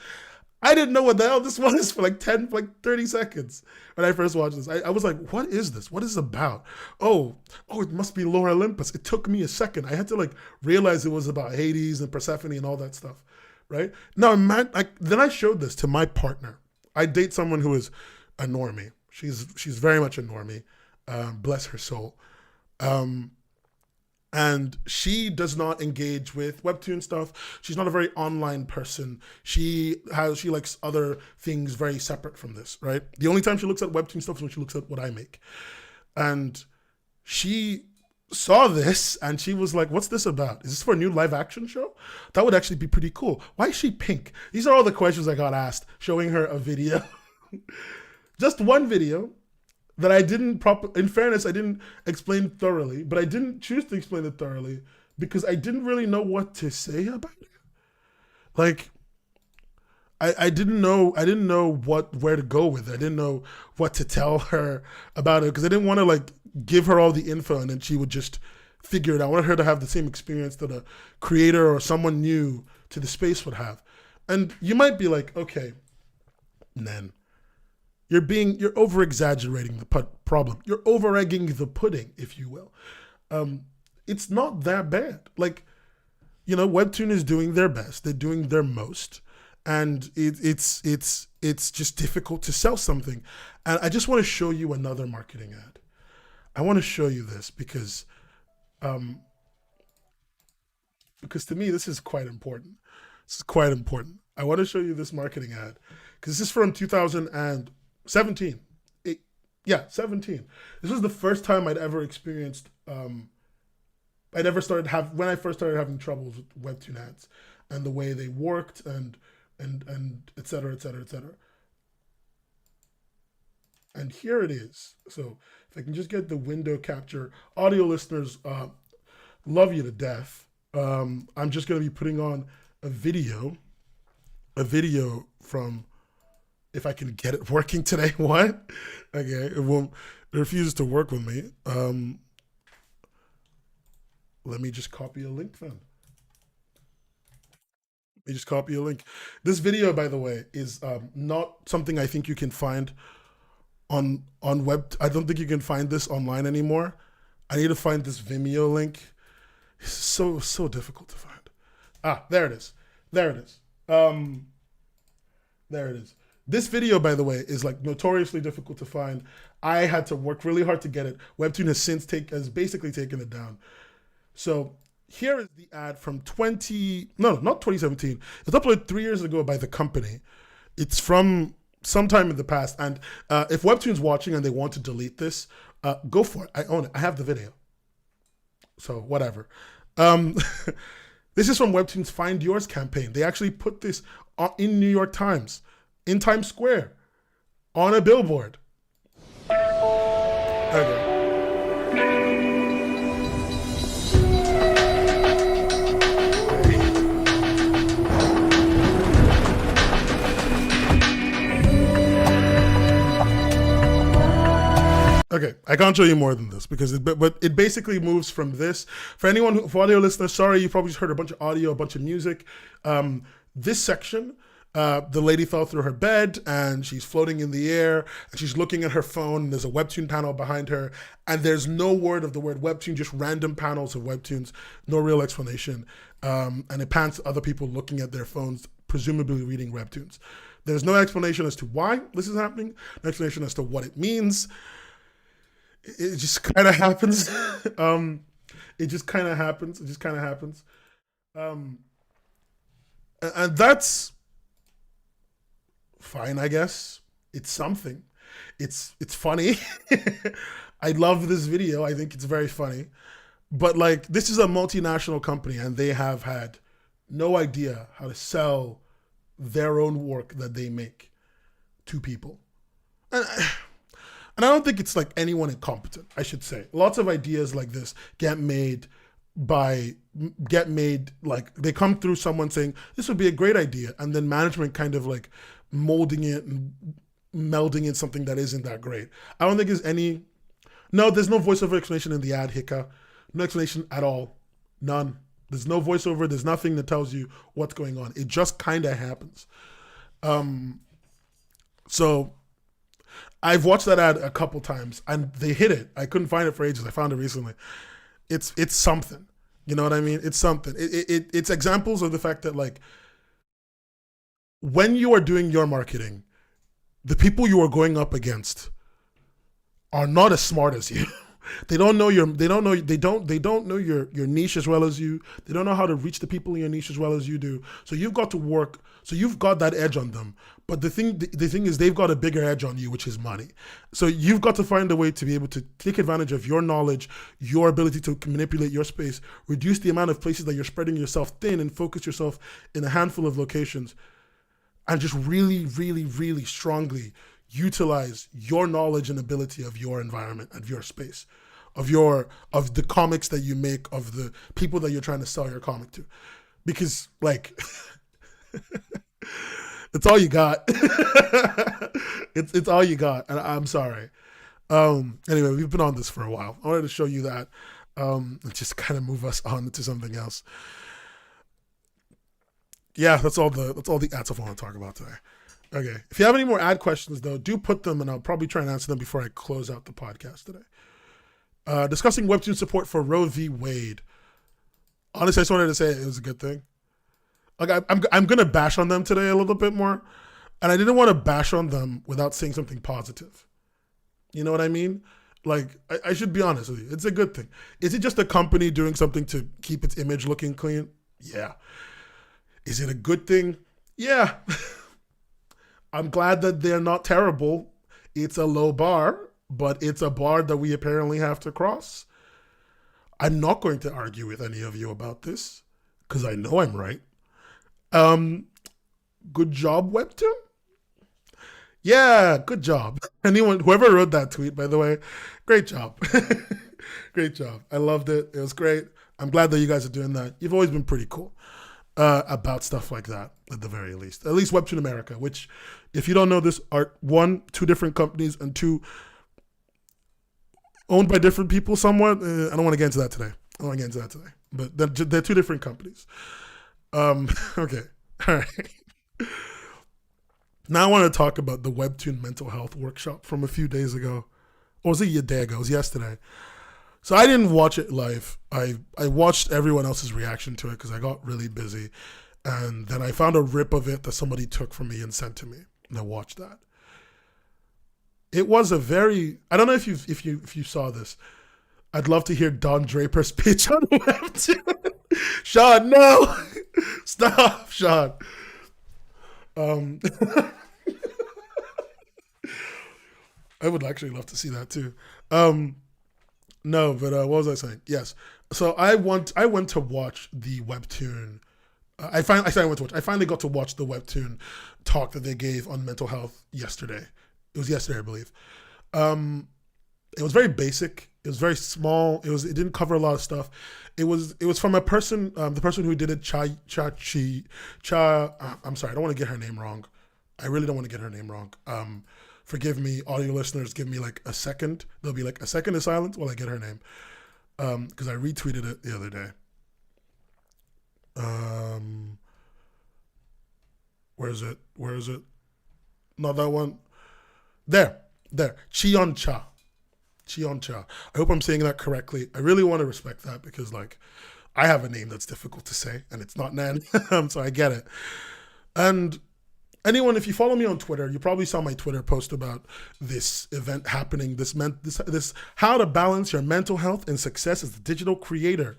I didn't know what the hell this was for like 30 seconds when I first watched this. I was like, what is this? What is it about? Oh, it must be Lore Olympus. It took me a second. I had to like realize it was about Hades and Persephone and all that stuff, right? Now, then I showed this to my partner. I date someone who is a normie. She's very much a normie. Bless her soul. And she does not engage with Webtoon stuff. She's not a very online person. She likes other things very separate from this, right? The only time she looks at Webtoon stuff is when she looks at what I make. And she saw this and she was like, what's this about? Is this for a new live action show? That would actually be pretty cool. Why is she pink? These are all the questions I got asked, showing her a video. Just one video that I didn't in fairness, I didn't explain thoroughly, but I didn't choose to explain it thoroughly because I didn't really know what to say about it. Like, I didn't know where to go with it. I didn't know what to tell her about it because I didn't want to like give her all the info and then she would just figure it out. I wanted her to have the same experience that a creator or someone new to the space would have. And you might be like, okay, Nen, you're over exaggerating the problem. You're over egging the pudding, if you will. It's not that bad. Like, Webtoon is doing their best. They're doing their most. And it's just difficult to sell something. And I just want to show you another marketing ad. I want to show you this because to me, this is quite important. This is quite important. I want to show you this marketing ad because this is from 2017. 17. This was the first time I'd ever experienced, when I first started having troubles with Webtoon ads and the way they worked and et cetera, et cetera, et cetera. And here it is. So if I can just get the window capture, audio listeners, love you to death. I'm just going to be putting on a video from, if I can get it working today. What? Okay, it refuses to work with me. Let me just copy a link then. This video, by the way, is not something I think you can find on web. I don't think you can find this online anymore. I need to find this Vimeo link. It's so difficult to find. There it is. There it is. This video, by the way, is like notoriously difficult to find. I had to work really hard to get it. Webtoon has basically taken it down. So here is the ad from not 2017. It's uploaded 3 years ago by the company. It's from sometime in the past. And if Webtoon's watching and they want to delete this, go for it. I own it. I have the video. So whatever. This is from Webtoon's Find Yours campaign. They actually put this in New York Times, in Times Square, on a billboard. Okay. Okay, I can't show you more than this because but it basically moves from this. For audio listeners, sorry, you probably just heard a bunch of audio, a bunch of music. This section, the lady fell through her bed and she's floating in the air and she's looking at her phone. And there's a Webtoon panel behind her and there's no word of the word Webtoon, just random panels of Webtoons, no real explanation. And it pans to other people looking at their phones, presumably reading Webtoons. There's no explanation as to why this is happening, no explanation as to what it means. It just kind of happens. It just kind of happens. It just kind of happens. Um, and that's fine, I guess. It's something. It's funny. I love this video. I think it's very funny. But like, this is a multinational company, and they have had no idea how to sell their own work that they make to people. And I don't think it's like anyone incompetent, I should say. Lots of ideas like this get made like they come through someone saying this would be a great idea, and then management kind of like molding it and melding in something that isn't that great. I don't think there's there's no voiceover explanation in the ad, Hika. No explanation at all. None. There's no voiceover. There's nothing that tells you what's going on. It just kind of happens. So I've watched that ad a couple times, and they hit it. I couldn't find it for ages. I found it recently. It's something. You know what I mean? It's something. It's examples of the fact that like when you are doing your marketing, the people you are going up against are not as smart as you. They don't know your niche as well as you. They don't know how to reach the people in your niche as well as you do. So you've got to work. So you've got that edge on them. But the thing is they've got a bigger edge on you, which is money. So you've got to find a way to be able to take advantage of your knowledge, your ability to manipulate your space, reduce the amount of places that you're spreading yourself thin, and focus yourself in a handful of locations, and just really, really, really strongly utilize your knowledge and ability of your environment, of your space, of the comics that you make, of the people that you're trying to sell your comic to. Because like it's all you got. it's all you got. And I'm sorry. Anyway, we've been on this for a while. I wanted to show you that. And just kind of move us on to something else. Yeah, that's all the ad stuff I want to talk about today. Okay. If you have any more ad questions, though, do put them, and I'll probably try and answer them before I close out the podcast today. Discussing Webtoon support for Roe v. Wade. Honestly, I just wanted to say it was a good thing. Like I'm gonna bash on them today a little bit more, and I didn't want to bash on them without saying something positive. You know what I mean? Like I should be honest with you. It's a good thing. Is it just a company doing something to keep its image looking clean? Yeah. Is it a good thing? Yeah. I'm glad that they're not terrible. It's a low bar, but it's a bar that we apparently have to cross. I'm not going to argue with any of you about this because I know I'm right. Good job, Webtoon. Yeah, good job. Whoever wrote that tweet, by the way, great job. Great job. I loved it. It was great. I'm glad that you guys are doing that. You've always been pretty cool about stuff like that, at the very least. At least Webtoon America, which, if you don't know this, are two different companies, and two owned by different people somewhat. I don't want to get into that today. But they're two different companies. Okay. All right. Now I want to talk about the Webtoon mental health workshop from a few days ago. Or was it a day ago? It was yesterday. So I didn't watch it live. I watched everyone else's reaction to it because I got really busy. And then I found a rip of it that somebody took from me and sent to me. And I watched that. It was a very, I don't know if you saw this. I'd love to hear Don Draper's pitch on Webtoon. Sean, no. Stop, Sean. I would actually love to see that too. No, but what was I saying? Yes. So I went to watch the Webtoon. I finally got to watch the Webtoon talk that they gave on mental health yesterday. It was yesterday, I believe. It was very basic. It was very small. It didn't cover a lot of stuff. It was from a person, the person who did it, Cha. I'm sorry, I don't want to get her name wrong. I really don't want to get her name wrong. Forgive me, all your listeners. Give me like a second. There'll be like a second of silence while I get her name, because I retweeted it the other day. Where is it? Not that one. There. Cheon Cha. I hope I'm saying that correctly. I really want to respect that because, like, I have a name that's difficult to say, and it's not Nan, so I get it. And anyone, if you follow me on Twitter, you probably saw my Twitter post about this event happening, this how to balance your mental health and success as a digital creator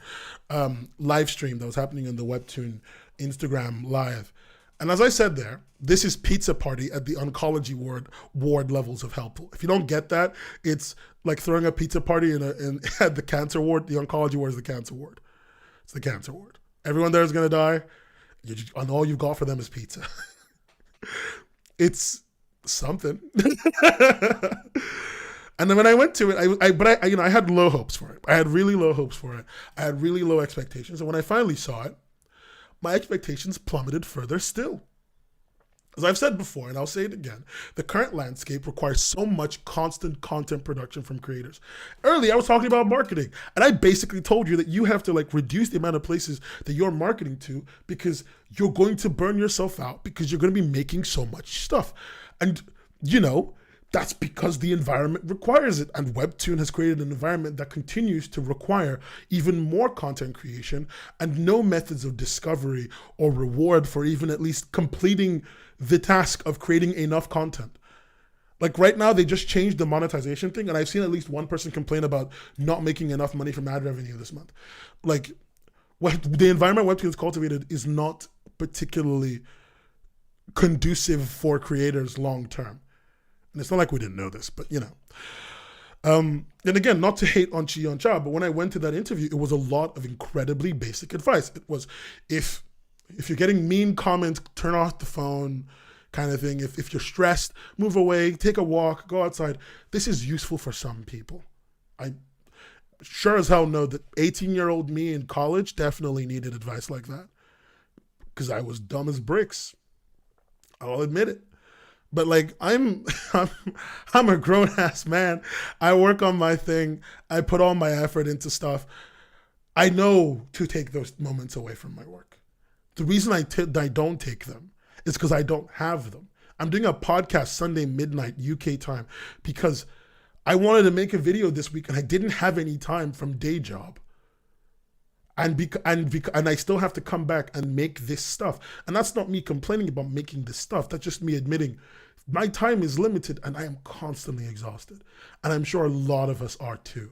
live stream that was happening in the Webtoon Instagram live. And as I said there, this is pizza party at the oncology ward levels of helpful. If you don't get that, it's like throwing a pizza party at the cancer ward. The oncology ward is the cancer ward. It's the cancer ward. Everyone there is going to die, and all you've got for them is pizza. It's something. And then when I went to it, I had low hopes for it. I had really low hopes for it. I had really low expectations. And when I finally saw it, my expectations plummeted further still. As I've said before, and I'll say it again, the current landscape requires so much constant content production from creators. Earlier, I was talking about marketing, and I basically told you that you have to reduce the amount of places that you're marketing to because you're going to burn yourself out because you're going to be making so much stuff. And, that's because the environment requires it. And Webtoon has created an environment that continues to require even more content creation and no methods of discovery or reward for even at least completing the task of creating enough content. Right now, they just changed the monetization thing, and I've seen at least one person complain about not making enough money from ad revenue this month. The environment Webtoon's cultivated is not particularly conducive for creators long term. And it's not like we didn't know this, but and again, not to hate on Chi Yeon Cha, but when I went to that interview, it was a lot of incredibly basic advice. It was, if you're getting mean comments, turn off the phone kind of thing. If you're stressed, move away, take a walk, go outside. This is useful for some people. I sure as hell know that 18-year-old me in college definitely needed advice like that because I was dumb as bricks. I'll admit it. But I'm a grown ass man. I work on my thing. I put all my effort into stuff. I know to take those moments away from my work. The reason I don't take them is because I don't have them. I'm doing a podcast Sunday midnight UK time because I wanted to make a video this week and I didn't have any time from day job. And I still have to come back and make this stuff. And that's not me complaining about making this stuff. That's just me admitting my time is limited and I am constantly exhausted. And I'm sure a lot of us are too.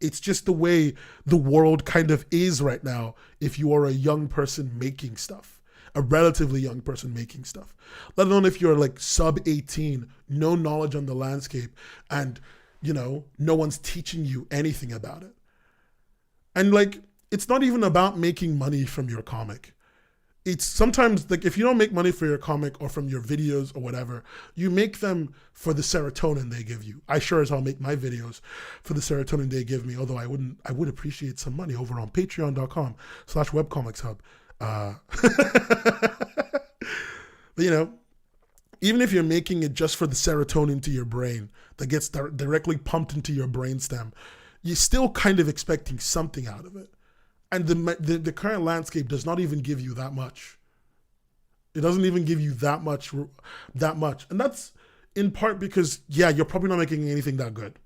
It's just the way the world kind of is right now if you are a young person making stuff, a relatively young person making stuff. Let alone if you're sub 18, no knowledge on the landscape, and no one's teaching you anything about it. And it's not even about making money from your comic. It's sometimes if you don't make money for your comic or from your videos or whatever, you make them for the serotonin they give you. I sure as hell make my videos for the serotonin they give me, although I would appreciate some money over on patreon.com/Webcomics Hub. But even if you're making it just for the serotonin to your brain that gets directly pumped into your brainstem, you're still kind of expecting something out of it. And the current landscape does not even give you that much. It doesn't even give you that much. And that's in part because, you're probably not making anything that good.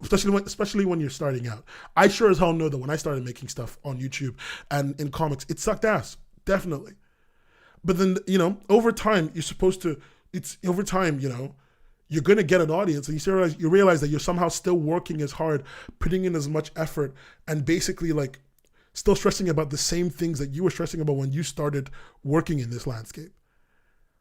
Especially when you're starting out. I sure as hell know that when I started making stuff on YouTube and in comics, it sucked ass. Definitely. But then, over time, you're going to get an audience, and you realize that you're somehow still working as hard, putting in as much effort, and basically still stressing about the same things that you were stressing about when you started working in this landscape.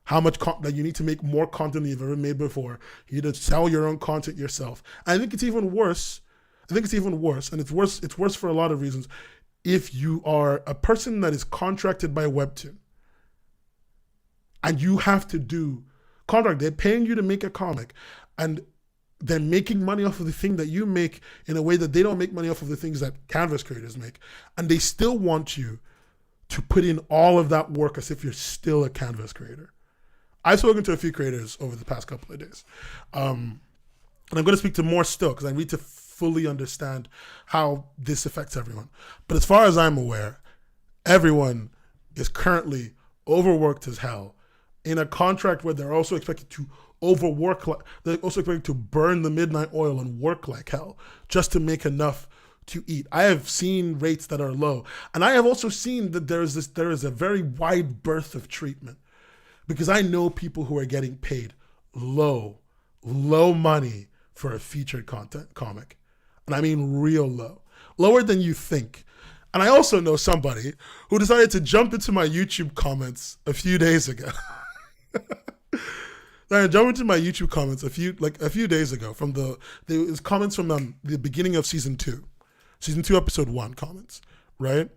How much that you need to make more content than you've ever made before. You need to sell your own content yourself. And I think it's even worse. And it's worse for a lot of reasons. If you are a person that is contracted by Webtoon, and you have to do contract, they're paying you to make a comic, and they're making money off of the thing that you make in a way that they don't make money off of the things that canvas creators make, and they still want you to put in all of that work as if you're still a canvas creator. I've spoken to a few creators over the past couple of days, and I'm going to speak to more still because I need to fully understand how this affects everyone. But as far as I'm aware, everyone is currently overworked as hell in a contract where they're also expected to overwork, they're also expected to burn the midnight oil and work like hell just to make enough to eat. I have seen rates that are low, and I have also seen that there is a very wide berth of treatment. because I know people who are getting paid low money for a featured content comic. And I mean real low. Lower than you think. And I also know somebody who decided to jump into my YouTube comments a few days ago. I jumped into my YouTube comments a few days ago there was comments from the beginning of season 2 episode 1 comments, right?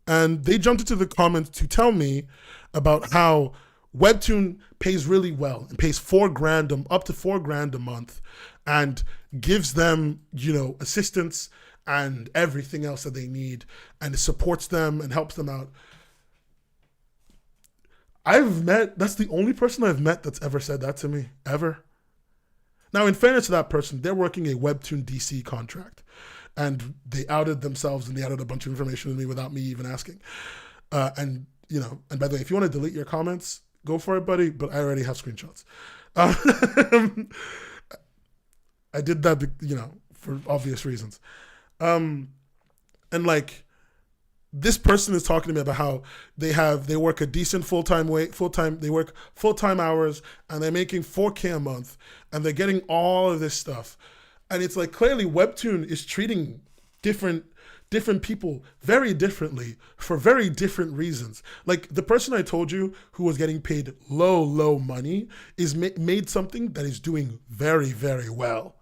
And they jumped into the comments to tell me about how Webtoon pays really well and pays up to $4,000 a month and gives them, assistance and everything else that they need, and it supports them and helps them out. That's the only person I've met that's ever said that to me, ever. Now, in fairness to that person, they're working a Webtoon DC contract, and they outed themselves and they outed a bunch of information to me without me even asking. And by the way, if you want to delete your comments, go for it, buddy, but I already have screenshots. I did that, for obvious reasons. This person is talking to me about how they work a decent they work full-time hours, and they're making $4,000 a month, and they're getting all of this stuff. And it's like, clearly Webtoon is treating different people very differently for very different reasons. Like the person I told you who was getting paid low money is made something that is doing very, very well.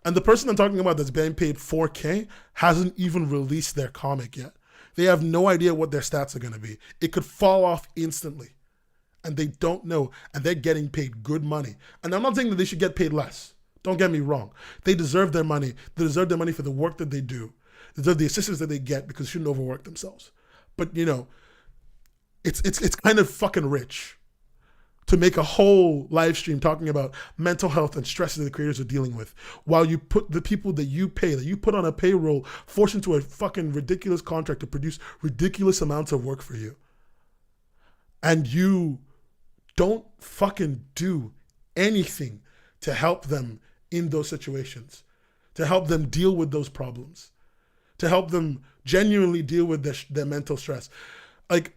And the person I'm talking about that's being paid $4,000 hasn't even released their comic yet. They have no idea what their stats are going to be. It could fall off instantly. And they don't know. And they're getting paid good money. And I'm not saying that they should get paid less. Don't get me wrong. They deserve their money. They deserve their money for the work that they do. They deserve the assistance that they get because they shouldn't overwork themselves. But, it's kind of fucking rich to make a whole live stream talking about mental health and stresses that the creators are dealing with, while you put the people that you put on a payroll, forced into a fucking ridiculous contract to produce ridiculous amounts of work for you. And you don't fucking do anything to help them in those situations, to help them deal with those problems, to help them genuinely deal with their mental stress. Like,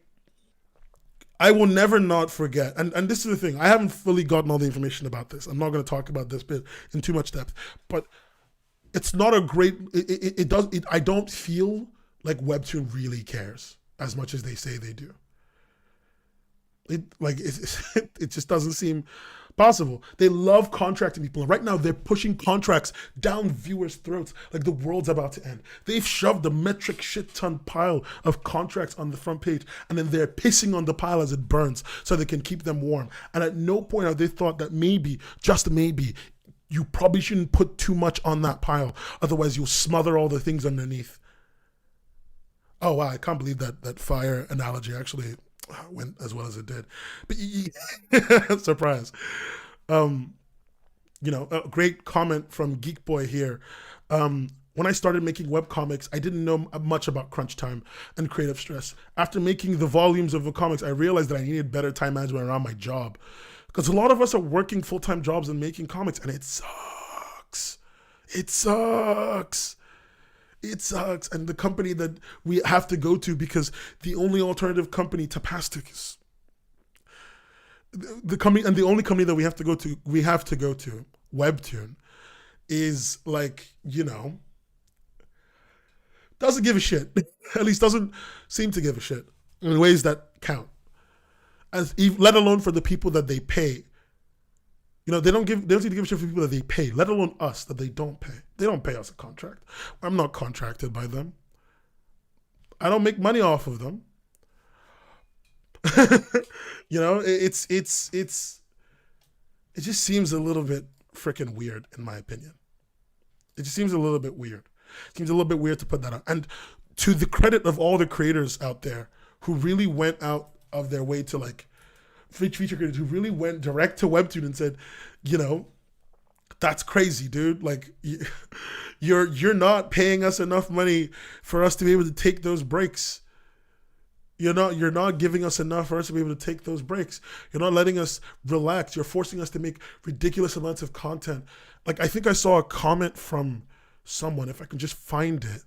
I will never not forget, and this is the thing, I haven't fully gotten all the information about this. I'm not going to talk about this bit in too much depth, but it's not a great, I don't feel like Webtoon really cares as much as they say they do. It just doesn't seem possible. They love contracting people, and right now they're pushing contracts down viewers' throats like the world's about to end. They've shoved a metric shit ton pile of contracts on the front page, and then they're pissing on the pile as it burns so they can keep them warm. And at no point have they thought that maybe, just maybe, you probably shouldn't put too much on that pile, otherwise you'll smother all the things underneath. Oh wow, I can't believe that fire analogy actually went as well as it did. But surprise. A great comment from Geek Boy here. When I started making webcomics, I didn't know much about crunch time and creative stress. After making the volumes of the comics, I realized that I needed better time management around my job. Because a lot of us are working full-time jobs and making comics, and it sucks. It sucks. It sucks. And the company that we have to go to, because the only alternative company, Tapastic, is the company, and the only company that we have to go to, Webtoon, is doesn't give a shit. At least doesn't seem to give a shit in ways that count. Let alone for the people that they pay. They don't seem to give a shit for people that they pay, let alone us that they don't pay. They don't pay us a contract. I'm not contracted by them. I don't make money off of them. It just seems a little bit freaking weird, in my opinion. It just seems a little bit weird. It seems a little bit weird to put that on. And to the credit of all the creators out there who really went out of their way to feature creators who really went direct to Webtoon and said, that's crazy, dude. You're not paying us enough money for us to be able to take those breaks. You're not giving us enough for us to be able to take those breaks. You're not letting us relax. You're forcing us to make ridiculous amounts of content. I think I saw a comment from someone, if I can just find it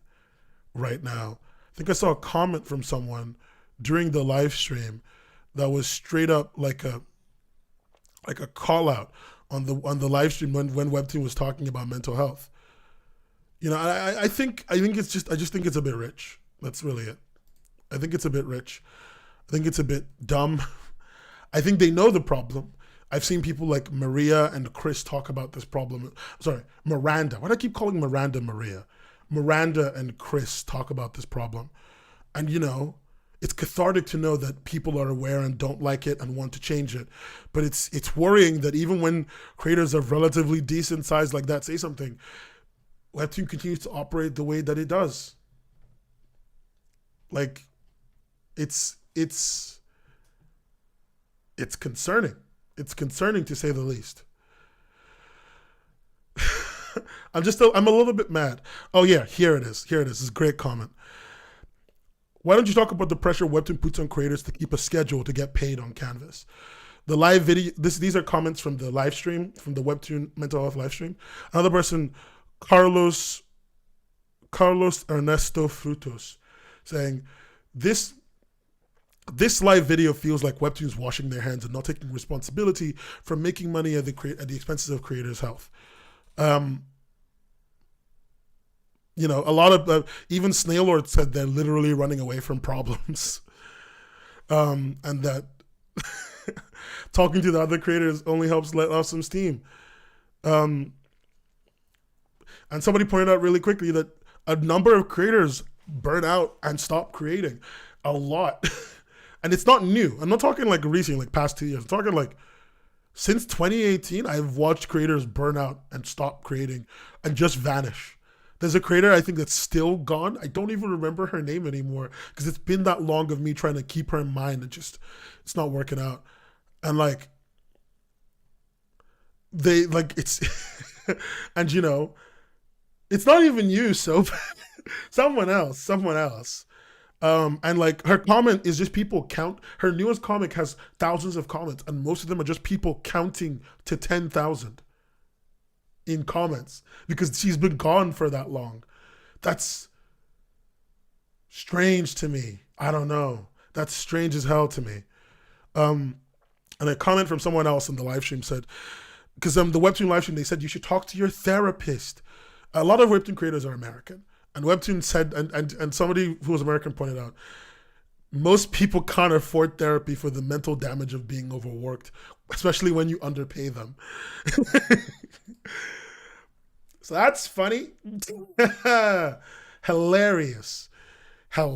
right now. I think I saw a comment from someone during the live stream that was straight up like a call out on the live stream when Webtoon was talking about mental health. You know, I think it's just, I just think it's a bit rich. That's really it. I think it's a bit rich. I think it's a bit dumb. I think they know the problem. I've seen people like Maria and Chris talk about this problem. Sorry, Miranda. Why do I keep calling Miranda Maria? Miranda and Chris talk about this problem. And, you know, it's cathartic to know that people are aware and don't like it and want to change it. But it's worrying that even when creators of relatively decent size like that say something, Webtoon continues to operate the way that it does. Like, it's concerning. It's concerning to say the least. I'm a little bit mad. Oh yeah, here it is. This is a great comment. Why don't you talk about the pressure Webtoon puts on creators to keep a schedule to get paid on Canvas? The live video, these are comments from the live stream, from the Webtoon mental health live stream. Another person, Carlos Ernesto Frutos, saying, this live video feels like Webtoon's washing their hands and not taking responsibility for making money at the expenses of creators' health. You know, a lot of even Snailord said they're literally running away from problems, and that talking to the other creators only helps let off some steam. And somebody pointed out really quickly that a number of creators burn out and stop creating a lot. And it's not new. I'm not talking like recently, like past 2 years. I'm talking like since 2018, I've watched creators burn out and stop creating and just vanish. There's a creator I think that's still gone. I don't even remember her name anymore because it's been that long of me trying to keep her in mind and just, it's not working out. And like, they like, it's, and you know, it's not even you, so someone else. And like her comment is just people count. Her newest comic has thousands of comments, and most of them are just people counting to 10,000 in comments because she's been gone for that long. That's strange to me. I don't know. That's strange as hell to me. And a comment from someone else in the live stream said, because the Webtoon live stream, they said you should talk to your therapist. A lot of Webtoon creators are American. And Webtoon said, and somebody who was American pointed out, most people can't afford therapy for the mental damage of being overworked, especially when you underpay them. So that's funny. Hilarious. That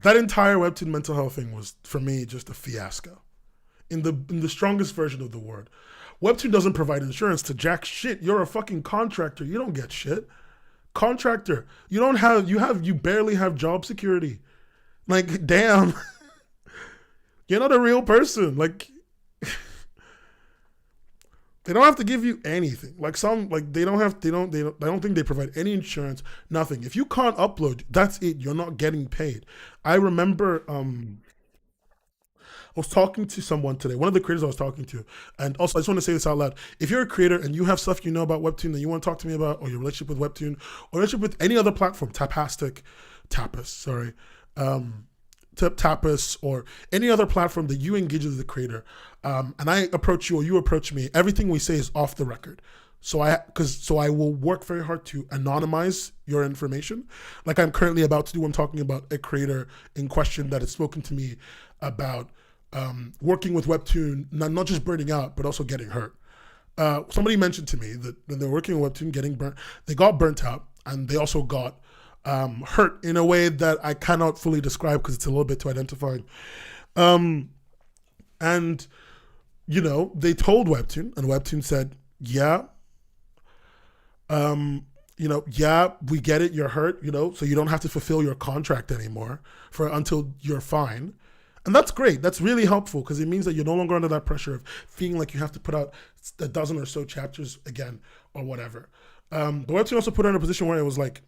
entire Webtoon mental health thing was, for me, just a fiasco. In the strongest version of the word. Webtoon doesn't provide insurance to jack shit. You're a fucking contractor. You don't get shit. Contractor. You barely have job security. Like, damn. You're not a real person. Like, they don't have to give you anything. Like I don't think they provide any insurance, nothing. If you can't upload, that's it. You're not getting paid. I remember, I was talking to someone today, one of the creators I was talking to, and also I just want to say this out loud. If you're a creator and you have stuff you know about Webtoon that you want to talk to me about, or your relationship with Webtoon, or relationship with any other platform, Tapas, or any other platform that you engage as a creator, and I approach you or you approach me, everything we say is off the record. So I will work very hard to anonymize your information, like I'm currently about to do. I'm talking about a creator in question that has spoken to me about working with Webtoon, not just burning out, but also getting hurt. Somebody mentioned to me that when they're working with Webtoon, they got burnt out, and they also got hurt in a way that I cannot fully describe because it's a little bit too identifying. And, you know, they told Webtoon, and Webtoon said, yeah, we get it, you're hurt, so you don't have to fulfill your contract anymore until you're fine. And that's great. That's really helpful because it means that you're no longer under that pressure of feeling like you have to put out a dozen or so chapters again or whatever. But Webtoon also put her in a position where it was like,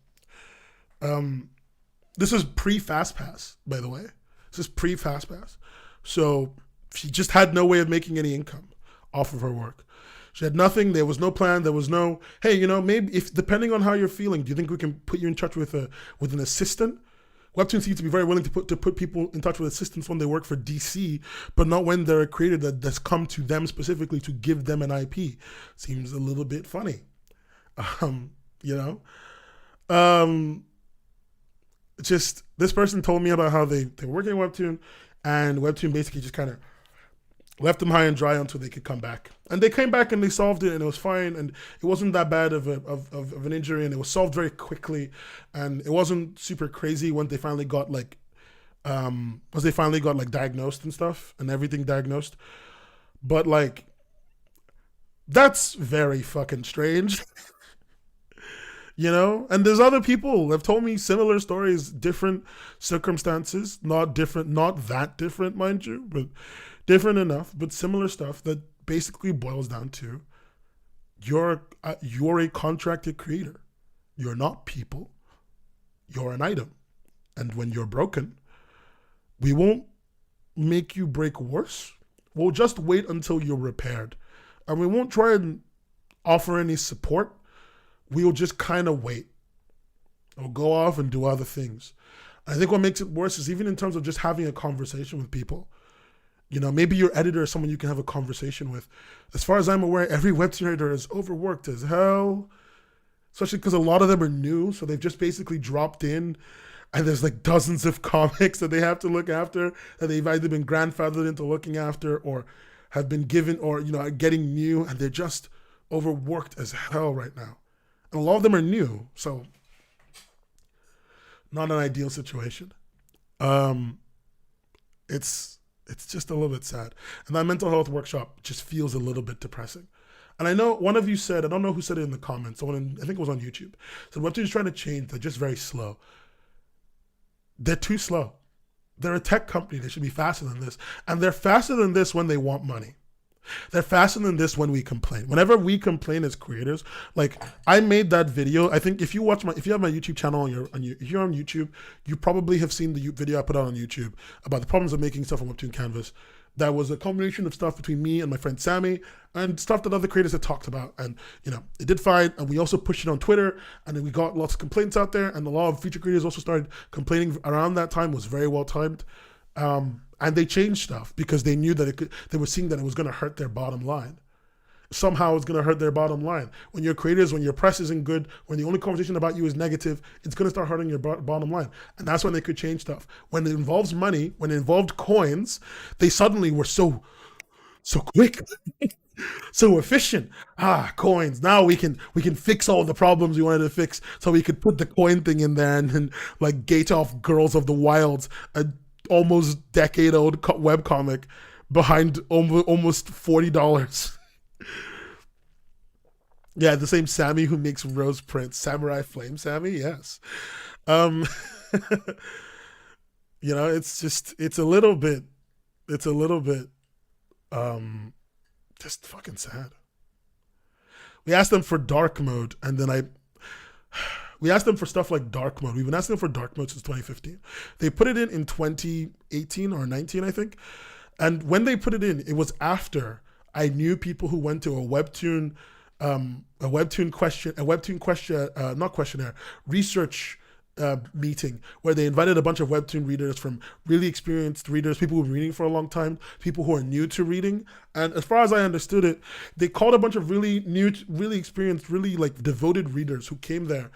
this is pre-FastPass, by the way. This is pre-FastPass. So she just had no way of making any income off of her work. She had nothing. There was no plan. There was no, hey, maybe if depending on how you're feeling, do you think we can put you in touch with an assistant? Webtoon seems to be very willing to put people in touch with assistants when they work for DC, but not when they're a creator that's come to them specifically to give them an IP. Seems a little bit funny, you know. Just this person told me about how they were working in Webtoon, and Webtoon basically just kind of left them high and dry until they could come back. And they came back and they solved it, and it was fine, and it wasn't that bad of an injury, and it was solved very quickly, and it wasn't super crazy when they finally got like diagnosed and stuff, and everything diagnosed. But like, that's very fucking strange. You know, and there's other people that have told me similar stories, different circumstances, not that different, mind you, but different enough, but similar stuff that basically boils down to you're a contracted creator. You're not people. You're an item. And when you're broken, we won't make you break worse. We'll just wait until you're repaired. And we won't try and offer any support. We'll just kind of wait. We'll go off and do other things. I think what makes it worse is even in terms of just having a conversation with people. You know, maybe your editor is someone you can have a conversation with. As far as I'm aware, every webtoon editor is overworked as hell, especially because a lot of them are new, so they've just basically dropped in, and there's like dozens of comics that they have to look after, that they've either been grandfathered into looking after or have been given or, you know, are getting new, and they're just overworked as hell right now. And a lot of them are new, so not an ideal situation. It's just a little bit sad. And that mental health workshop just feels a little bit depressing. And I know one of you said, I don't know who said it in the comments, I think it was on YouTube, said Webtoon is trying to change, they're just very slow. They're too slow. They're a tech company, they should be faster than this. And they're faster than this when they want money. They're faster than this when we complain. Whenever we complain as creators, like I made that video. I think if you have my YouTube channel if you're on YouTube, you probably have seen the video I put out on YouTube about the problems of making stuff on Webtoon Canvas. That was a combination of stuff between me and my friend Sammy and stuff that other creators had talked about. And, you know, it did fine. And we also pushed it on Twitter, and then we got lots of complaints out there. And a lot of feature creators also started complaining around that time. It was very well timed. And they changed stuff because they knew that they were seeing that it was going to hurt their bottom line. Somehow it's going to hurt their bottom line. When you're creators, when your press isn't good, when the only conversation about you is negative, it's going to start hurting your bottom line. And that's when they could change stuff. When it involves money, when it involved coins, they suddenly were so quick, so efficient. Coins. Now we can fix all the problems we wanted to fix. So we could put the coin thing in there and like gate off Girls of the Wilds, almost decade-old webcomic behind almost $40. Yeah, the same Sammy who makes Rose Prince. Samurai Flame Sammy, yes. You know, it's a little bit just fucking sad. We asked them for dark mode, and then we asked them for stuff like dark mode. We've been asking them for dark mode since 2015. They put it in 2018 or 19, I think. And when they put it in, it was after I knew people who went to a Webtoon research meeting where they invited a bunch of Webtoon readers from really experienced readers, people who've been reading for a long time, people who are new to reading. And as far as I understood it, they called a bunch of really new, really experienced, really like devoted readers who came there,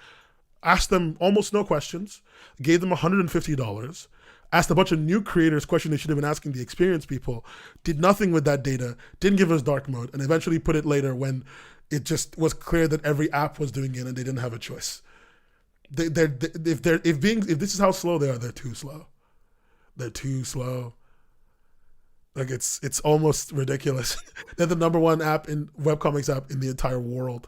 asked them almost no questions, gave them $150, asked a bunch of new creators questions they should have been asking the experienced people, did nothing with that data, didn't give us dark mode, and eventually put it later when it just was clear that every app was doing it and they didn't have a choice. If this is how slow they are, they're too slow. They're too slow. Like it's almost ridiculous. They're the number one webcomics app in the entire world.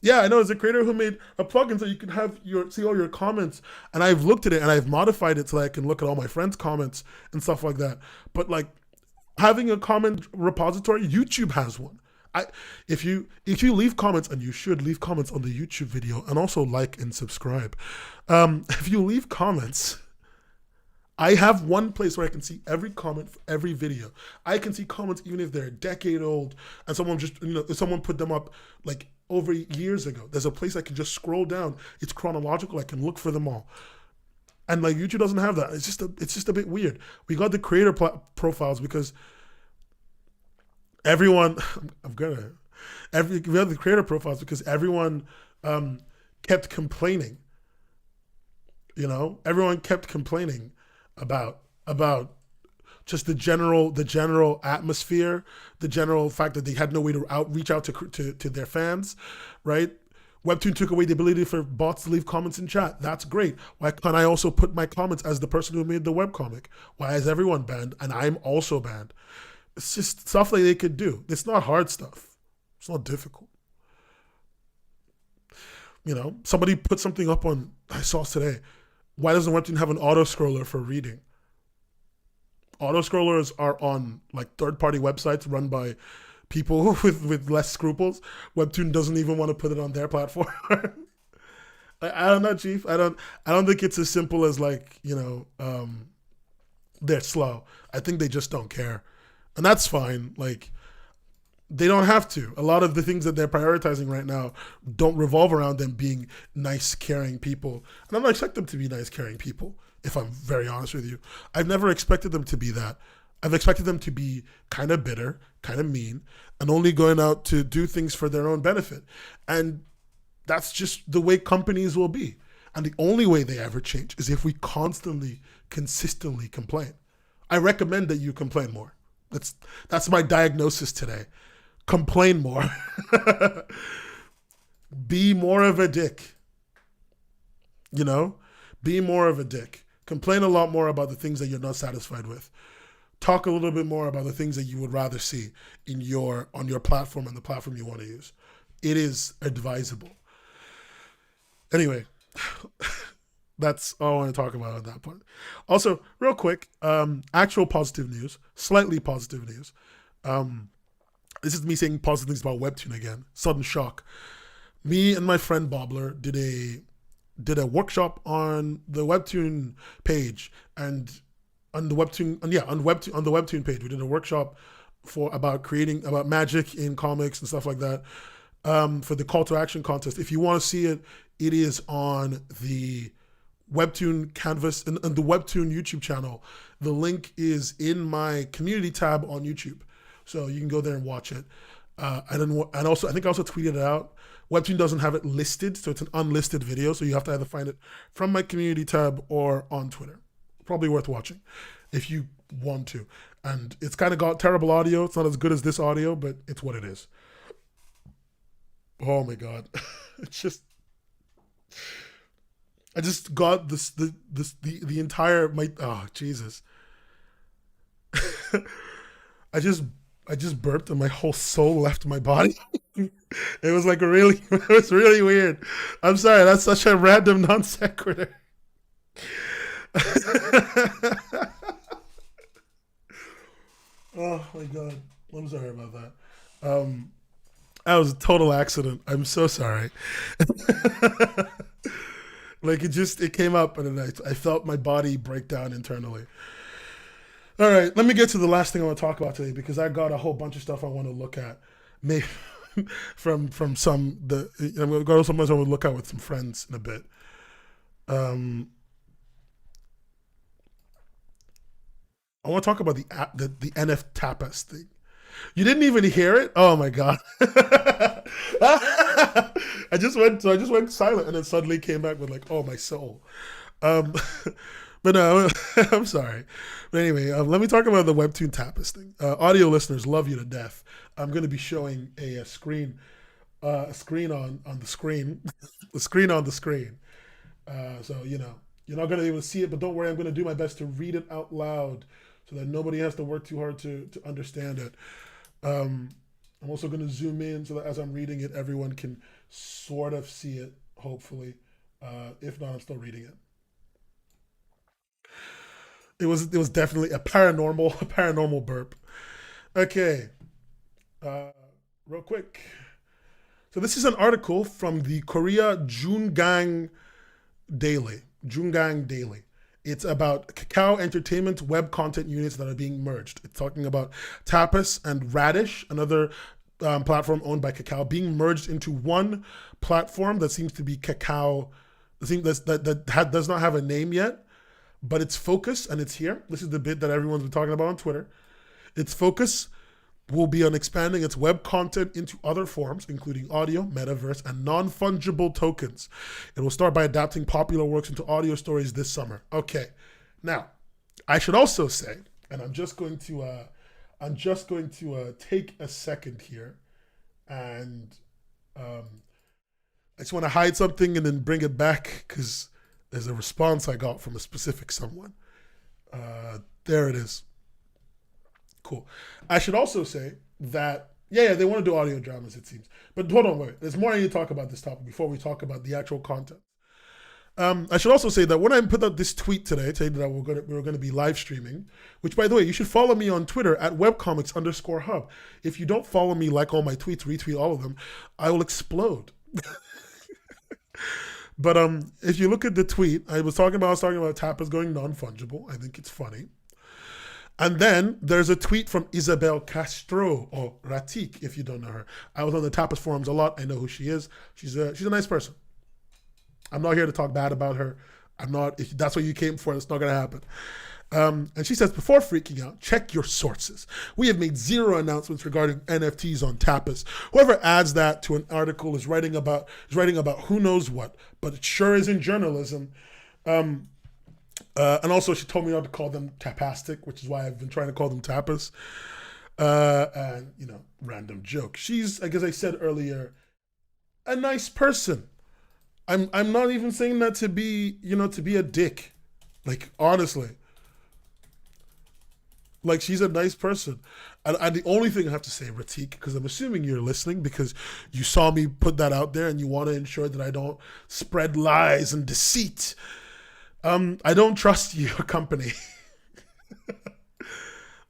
Yeah, I know. There's a creator who made a plugin so you can see all your comments, and I've looked at it and I've modified it so that I can look at all my friends' comments and stuff like that. But like having a comment repository, YouTube has one. If you leave comments, and you should leave comments on the YouTube video, and also like and subscribe. If you leave comments, I have one place where I can see every comment for every video. I can see comments even if they're a decade old, and someone put them up like over years ago. There's a place I can just scroll down. It's chronological. I can look for them all. And like YouTube doesn't have that. It's just a bit weird. We got the creator profiles because everyone we have the creator profiles because everyone kept complaining. You know, everyone kept complaining about just the general atmosphere, the general fact that they had no way to reach out to their fans, right? Webtoon took away the ability for bots to leave comments in chat. That's great. Why can't I also put my comments as the person who made the webcomic? Why is everyone banned and I'm also banned? It's just stuff that they could do. It's not hard stuff. It's not difficult. You know, somebody put something up on, I saw today, why doesn't Webtoon have an auto scroller for reading? Auto scrollers are on like third-party websites run by people with less scruples. Webtoon doesn't even want to put it on their platform. I don't know, Chief. I don't think it's as simple as like, you know, they're slow. I think they just don't care. And that's fine. Like, they don't have to. A lot of the things that they're prioritizing right now don't revolve around them being nice, caring people. And I don't expect them to be nice, caring people, if I'm very honest with you. I've never expected them to be that. I've expected them to be kind of bitter, kind of mean, and only going out to do things for their own benefit. And that's just the way companies will be. And the only way they ever change is if we constantly, consistently complain. I recommend that you complain more. That's my diagnosis today. Complain more. Be more of a dick. You know? Be more of a dick. Complain a lot more about the things that you're not satisfied with. Talk a little bit more about the things that you would rather see on your platform and the platform you want to use. It is advisable. Anyway, that's all I want to talk about on that part. Also, real quick, actual positive news, slightly positive news. This is me saying positive things about Webtoon again. Sudden shock. Me and my friend Bobbler did a workshop on the Webtoon page and on the Webtoon page. We did a workshop about magic in comics and stuff like that. For the call to action contest. If you want to see it, it is on the Webtoon canvas and the Webtoon YouTube channel. The link is in my community tab on YouTube. So you can go there and watch it. I think I also tweeted it out. Webtoon doesn't have it listed, so it's an unlisted video. So you have to either find it from my community tab or on Twitter. Probably worth watching if you want to. And it's kind of got terrible audio. It's not as good as this audio, but it's what it is. Oh my God. It's just, I just got the entire, oh Jesus. I just burped and my whole soul left my body. It was really weird. I'm sorry, that's such a random non sequitur. Oh my God. I'm sorry about that. That was a total accident. I'm so sorry. Like it came up and I felt my body break down internally. All right, let me get to the last thing I want to talk about today because I got a whole bunch of stuff I want to look at. Maybe from I'm going to go somewhere I want to look at with some friends in a bit. I want to talk about the NF Tapas thing. You didn't even hear it? Oh my God. I just went silent and then suddenly came back with like, oh, my soul. But no, I'm sorry. But anyway, let me talk about the Webtoon Tapas thing. Audio listeners love you to death. I'm going to be showing a screen on the screen, the screen on the screen. So, you know, you're not going to be able to see it, but don't worry. I'm going to do my best to read it out loud so that nobody has to work too hard to understand it. I'm also going to zoom in so that as I'm reading it, everyone can sort of see it, hopefully. If not, I'm still reading it. It was definitely a paranormal burp. Okay. Real quick. So this is an article from the Korea Jungang Daily. It's about Kakao Entertainment web content units that are being merged. It's talking about Tapas and Radish, another platform owned by Kakao, being merged into one platform that seems to be Kakao. That does not have a name yet. but its focus, and it's here, this is the bit that everyone's been talking about on Twitter, its focus will be on expanding its web content into other forms, including audio, metaverse, and non-fungible tokens. It will start by adapting popular works into audio stories this summer. Okay, now, I should also say, and I'm just going to take a second here, and I just want to hide something and then bring it back because there's a response I got from a specific someone. There it is. Cool. I should also say that, yeah, they want to do audio dramas, it seems. But hold on, wait. There's more I need to talk about this topic before we talk about the actual content. I should also say that when I put out this tweet today, saying that we were going to be live streaming, which, by the way, you should follow me on Twitter at webcomics_hub. If you don't follow me, like all my tweets, retweet all of them, I will explode. But if you look at the tweet, I was talking about Tapas going non-fungible. I think it's funny. And then there's a tweet from Isabel Castro, or Ratik, if you don't know her. I was on the Tapas forums a lot. I know who she is. She's a nice person. I'm not here to talk bad about her. I'm not. If that's what you came for, it's not going to happen. And she says, before freaking out, check your sources. We have made 0 announcements regarding NFTs on Tapas. Whoever adds that to an article is writing about who knows what, but it sure isn't journalism. And also, she told me not to call them Tapastic, which is why I've been trying to call them Tapas. And, random joke. She's, like as I said earlier, a nice person. I'm not even saying that to be a dick. Like, honestly. Like, she's a nice person. And the only thing I have to say, Ratik, because I'm assuming you're listening because you saw me put that out there and you want to ensure that I don't spread lies and deceit. I don't trust your company.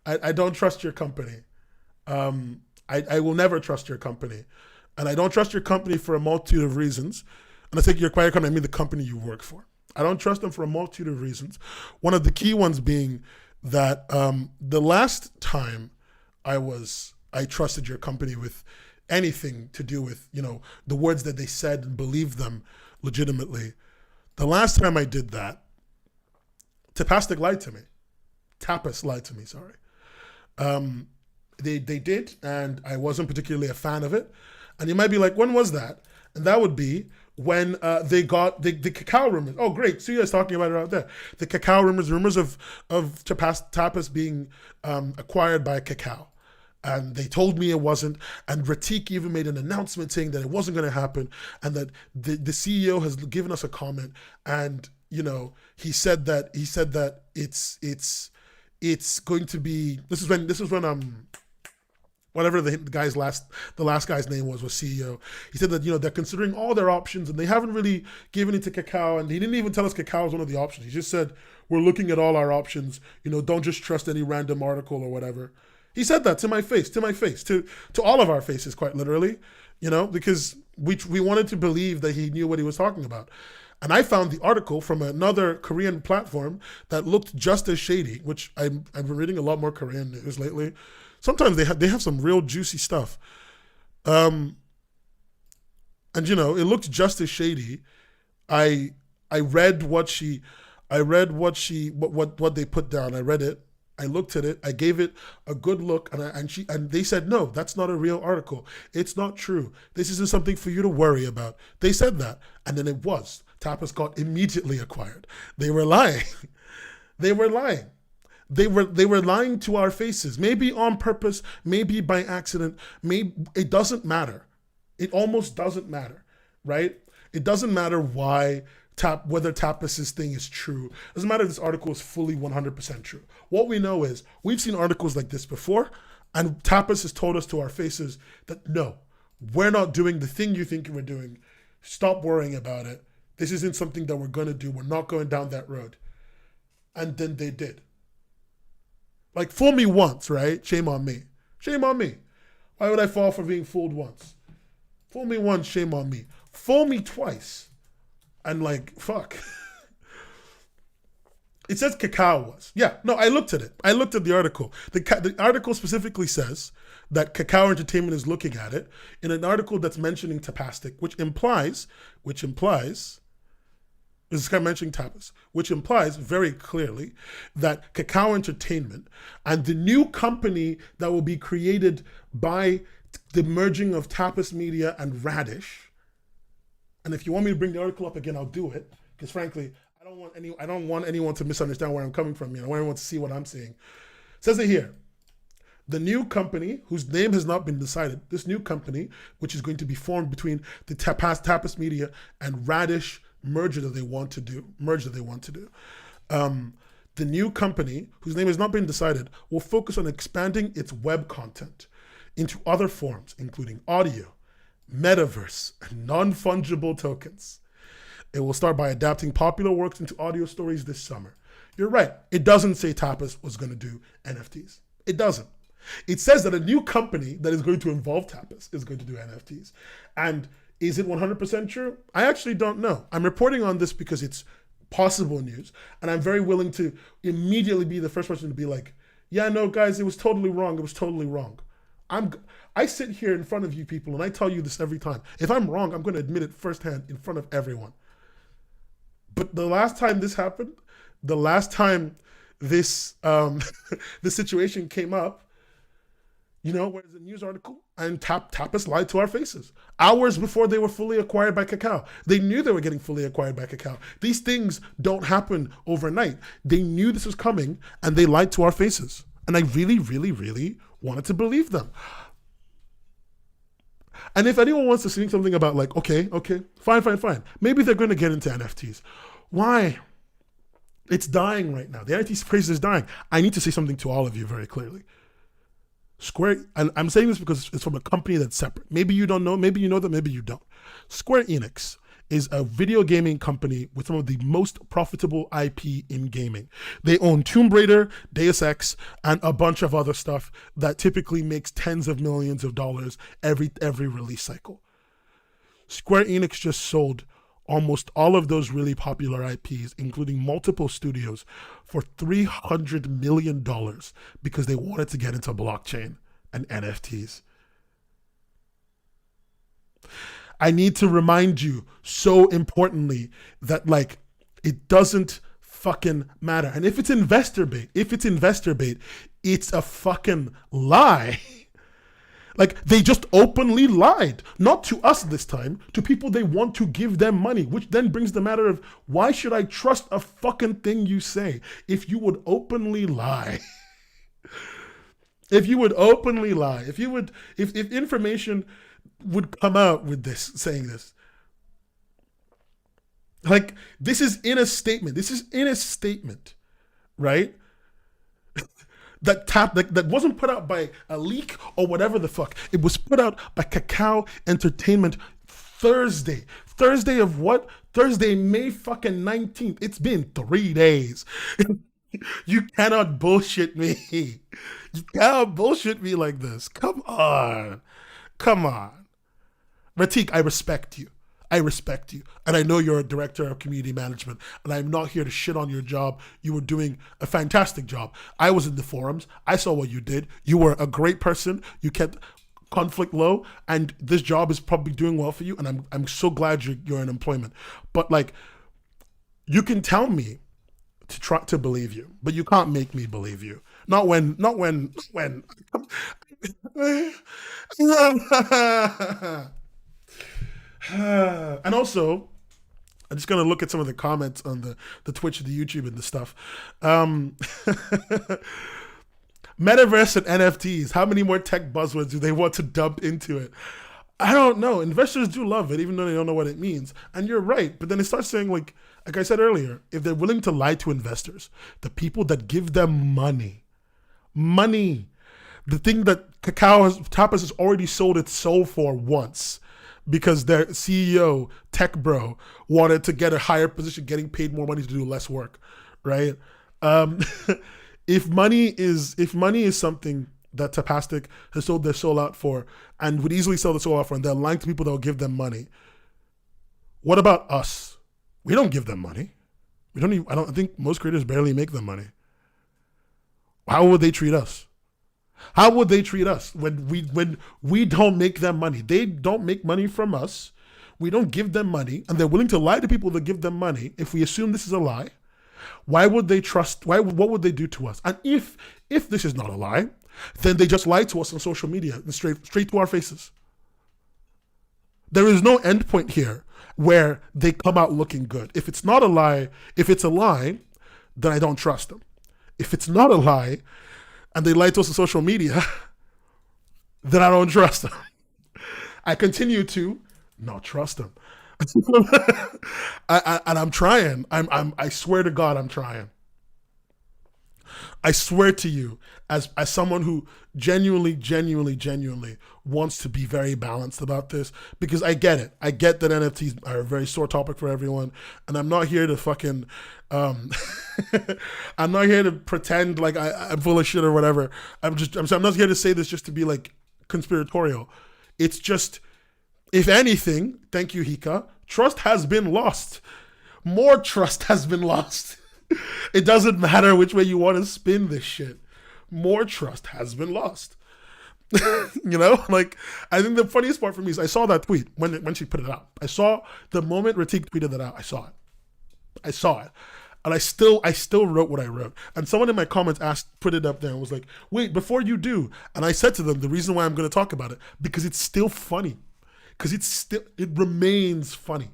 I don't trust your company. I will never trust your company. And I don't trust your company for a multitude of reasons. And I think your quiet company, I mean the company you work for. I don't trust them for a multitude of reasons. One of the key ones being that the last time I trusted your company with anything to do with, the words that they said and believed them legitimately. The last time I did that, Tapastic lied to me. Tapas lied to me, sorry. They did, and I wasn't particularly a fan of it. And you might be like, when was that? And that would be when they got the cacao rumors. Oh, great. So you guys talking about it out there. The cacao rumors of Tapas being acquired by cacao. And they told me it wasn't. And Ratik even made an announcement saying that it wasn't going to happen and that the CEO has given us a comment. And, he said that it's going to be, this is when whatever the last guy's name was CEO. He said that, they're considering all their options and they haven't really given it to cacao. And he didn't even tell us cacao was one of the options. He just said, we're looking at all our options. Don't just trust any random article or whatever. He said that to my face, to all of our faces, quite literally, because we wanted to believe that he knew what he was talking about. And I found the article from another Korean platform that looked just as shady, which I've been reading a lot more Korean news lately. Sometimes they have some real juicy stuff. And it looked just as shady. I read what they put down. I read it. I looked at it. I gave it a good look, and they said, no, that's not a real article. It's not true. This isn't something for you to worry about. They said that, and then it was. Tapas got immediately acquired. They were lying. They were lying. They were lying to our faces. Maybe on purpose, maybe by accident. Maybe it doesn't matter. It almost doesn't matter, right? It doesn't matter whether Tapas's thing is true. It doesn't matter if this article is fully 100% true. What we know is we've seen articles like this before, and Tapas has told us to our faces that no, we're not doing the thing you think we're doing. Stop worrying about it. This isn't something that we're going to do. We're not going down that road. And then they did. Like, fool me once, right? Shame on me. Shame on me. Why would I fall for being fooled once? Fool me once, shame on me. Fool me twice. And fuck. It says cacao was. Yeah, no, I looked at it. I looked at the article. The article specifically says that Cacao Entertainment is looking at it in an article that's mentioning Tapastic, which implies This guy mentioning Tapas, which implies very clearly that Kakao Entertainment and the new company that will be created by the merging of Tapas Media and Radish. And if you want me to bring the article up again, I'll do it, because frankly, I don't want anyone to misunderstand where I'm coming from. I want everyone to see what I'm saying. It says it here. The new company, whose name has not been decided, this new company, which is going to be formed between the Tapas Media and Radish merger that they want to do. The new company, whose name has not been decided, will focus on expanding its web content into other forms, including audio, metaverse, and non-fungible tokens. It will start by adapting popular works into audio stories this summer. You're right. It doesn't say Tapas was going to do NFTs. It doesn't. It says that a new company that is going to involve Tapas is going to do NFTs. And is it 100% true? I actually don't know. I'm reporting on this because it's possible news, and I'm very willing to immediately be the first person to be like, yeah, no, guys, it was totally wrong. It was totally wrong. I sit here in front of you people, and I tell you this every time. If I'm wrong, I'm going to admit it firsthand in front of everyone. But the last time this happened, the last time this this situation came up, where's the news article? And Tapas lied to our faces. Hours before they were fully acquired by Kakao. They knew they were getting fully acquired by Kakao. These things don't happen overnight. They knew this was coming, and they lied to our faces. And I really, really, really wanted to believe them. And if anyone wants to say something about like, okay, fine. Maybe they're going to get into NFTs. Why? It's dying right now. The NFT craze is dying. I need to say something to all of you very clearly. Square, and I'm saying this because it's from a company that's separate. Maybe you don't know, maybe you know that, maybe you don't. Square Enix is a video gaming company with some of the most profitable IP in gaming. They own Tomb Raider, Deus Ex, and a bunch of other stuff that typically makes tens of millions of dollars every release cycle. Square Enix just sold almost all of those really popular IPs, including multiple studios, for $300 million because they wanted to get into blockchain and NFTs. I need to remind you so importantly that it doesn't fucking matter. And if it's investor bait, it's a fucking lie. They just openly lied, not to us this time, to people they want to give them money, which then brings the matter of, why should I trust a fucking thing you say if you would openly lie? If information would come out with this, saying this. This is in a statement, right? That wasn't put out by a leak or whatever the fuck. It was put out by Kakao Entertainment Thursday. Thursday of what? Thursday, May fucking 19th. It's been 3 days. You cannot bullshit me. You cannot bullshit me like this. Come on. Ratik, I respect you. And I know you're a director of community management, and I'm not here to shit on your job. You were doing a fantastic job. I was in the forums. I saw what you did. You were a great person. You kept conflict low, and this job is probably doing well for you, and I'm so glad you're in employment. But you can tell me to try to believe you, but you can't make me believe you. Not when and also, I'm just going to look at some of the comments on the Twitch, the YouTube, and the stuff. Metaverse and NFTs. How many more tech buzzwords do they want to dump into it? I don't know. Investors do love it, even though they don't know what it means. And you're right. But then it starts saying, like I said earlier, if they're willing to lie to investors, the people that give them money, the thing that Tapas has already sold its soul for once, because their CEO, Tech Bro, wanted to get a higher position, getting paid more money to do less work, right? If money is something that Tapastic has sold their soul out for and would easily sell the soul out for, and they're lying to people that will give them money, what about us? We don't give them money. I think most creators barely make them money. How would they treat us? How would they treat us when we don't make them money? They don't make money from us. we don't give them money, and they're willing to lie to people that give them money, if we assume this is a lie, why would they trust, what would they do to us? And if this is not a lie, then they just lie to us on social media and straight to our faces. There is no endpoint here where they come out looking good. If it's not a lie, if it's a lie, then I don't trust them. If it's not a lie and they lie to us on social media, then I don't trust them. I continue to not trust them. And I'm trying. I swear to God, I'm trying. I swear to you, as someone who genuinely wants to be very balanced about this, because I get it. I get that NFTs are a very sore topic for everyone, and I'm not here to fucking, I'm not here to pretend like I'm full of shit or whatever. I'm not here to say this just to be like conspiratorial. It's just, if anything, thank you, Hika, trust has been lost. More trust has been lost. It doesn't matter which way you want to spin this shit. More trust has been lost. You know, like, I think the funniest part for me is I saw that tweet when she put it out. I saw the moment Ratik tweeted that out. I saw it. And I still wrote what I wrote. And someone in my comments put it up there and was like, wait, before you do. And I said to them, the reason why I'm going to talk about it, because it's still funny. Because it remains funny.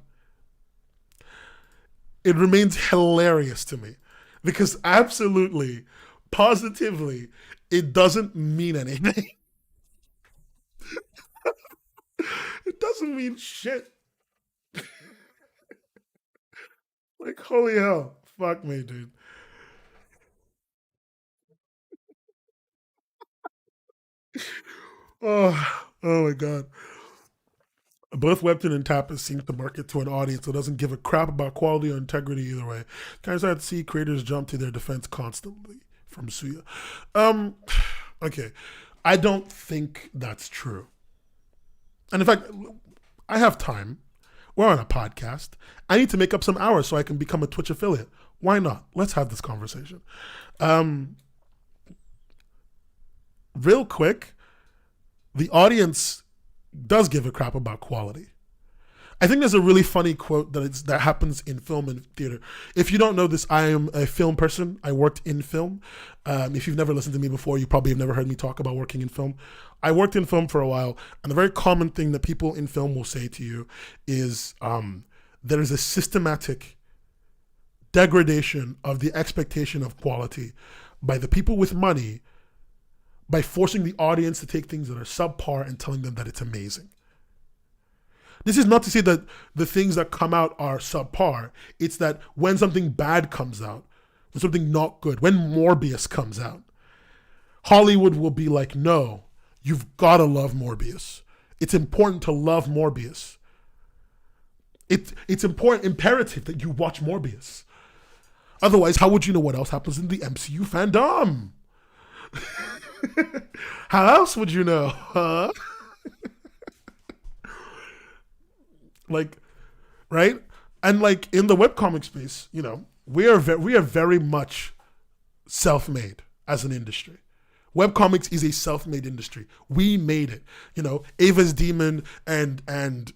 It remains hilarious to me. Because absolutely, positively, it doesn't mean anything. It doesn't mean shit. Like, holy hell. Fuck me, dude. Oh my God. Both Webtoon and Tapas seem to market to an audience that doesn't give a crap about quality or integrity either way. Kind of sad to see creators jump to their defense constantly. From Suya. Okay. I don't think that's true. And in fact, I have time. We're on a podcast. I need to make up some hours so I can become a Twitch affiliate. Why not? Let's have this conversation. Real quick, the audience does give a crap about quality. I think there's a really funny quote that happens in film and theater. If you don't know this, I am a film person. I worked in film. If you've never listened to me before, you probably have never heard me talk about working in film. I worked in film for a while, and the very common thing that people in film will say to you is there is a systematic degradation of the expectation of quality by the people with money by forcing the audience to take things that are subpar and telling them that it's amazing. This is not to say that the things that come out are subpar. It's that when something bad comes out, when something not good, when Morbius comes out, Hollywood will be like, no, you've got to love Morbius. It's important to love Morbius. It's imperative that you watch Morbius. Otherwise, how would you know what else happens in the MCU fandom? How else would you know, huh? Like, right? And like in the webcomic space, you know, we are very much self-made as an industry. Webcomics is a self-made industry. We made it. You know, Ava's Demon and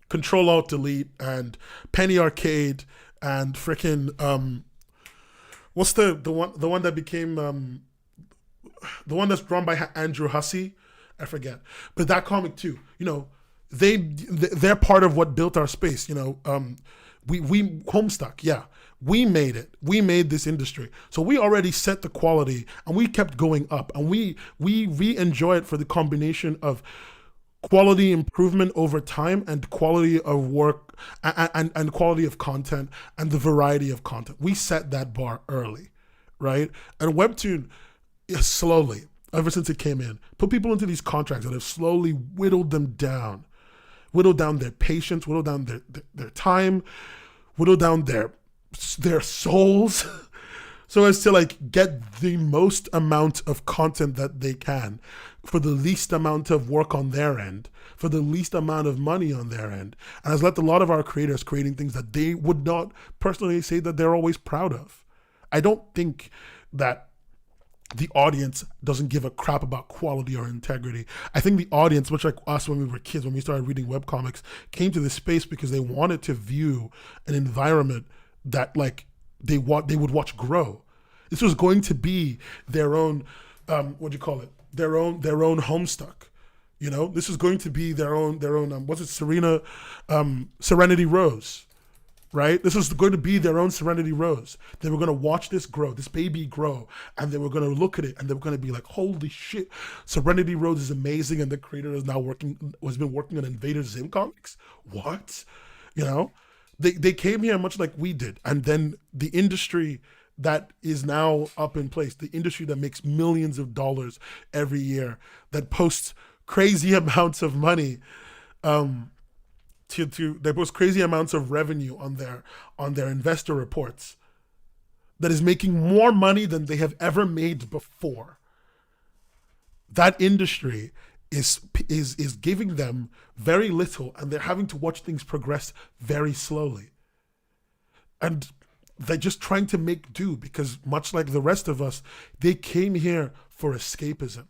Control Alt Delete and Penny Arcade and frickin' what's the one that became the one that's drawn by Andrew Hussey? I forget. But that comic too, you know, they're part of what built our space. You know, we Homestuck, yeah, we made it. We made this industry, so we already set the quality, and we kept going up, and we enjoy it for the combination of quality improvement over time and quality of work and quality of content and the variety of content. We set that bar early, right? And Webtoon slowly, ever since it came in, put people into these contracts that have slowly whittled them down. Whittle down their patience, whittle down their time, whittle down their souls, so as to like get the most amount of content that they can for the least amount of work on their end, for the least amount of money on their end, and has left a lot of our creators creating things that they would not personally say that they're always proud of. I don't think that the audience doesn't give a crap about quality or integrity. I think the audience, much like us when we were kids, when we started reading webcomics, came to this space because they wanted to view an environment that like they would watch grow. This was going to be their own, what do you call it? Their own Homestuck. You know, this is going to be their own. What's it? Serenity Rose, right? This is going to be their own Serenity Rose. They were going to watch this grow, this baby grow, and they were going to look at it, and they were going to be like, "Holy shit, Serenity Rose is amazing!" And the creator has been working on Invader Zim comics. What? You know, they came here much like we did, and then the industry that is now up in place, the industry that makes millions of dollars every year, that posts crazy amounts of money, they post crazy amounts of revenue on their investor reports, that is making more money than they have ever made before. That industry is giving them very little, and they're having to watch things progress very slowly. And they're just trying to make do because, much like the rest of us, they came here for escapism.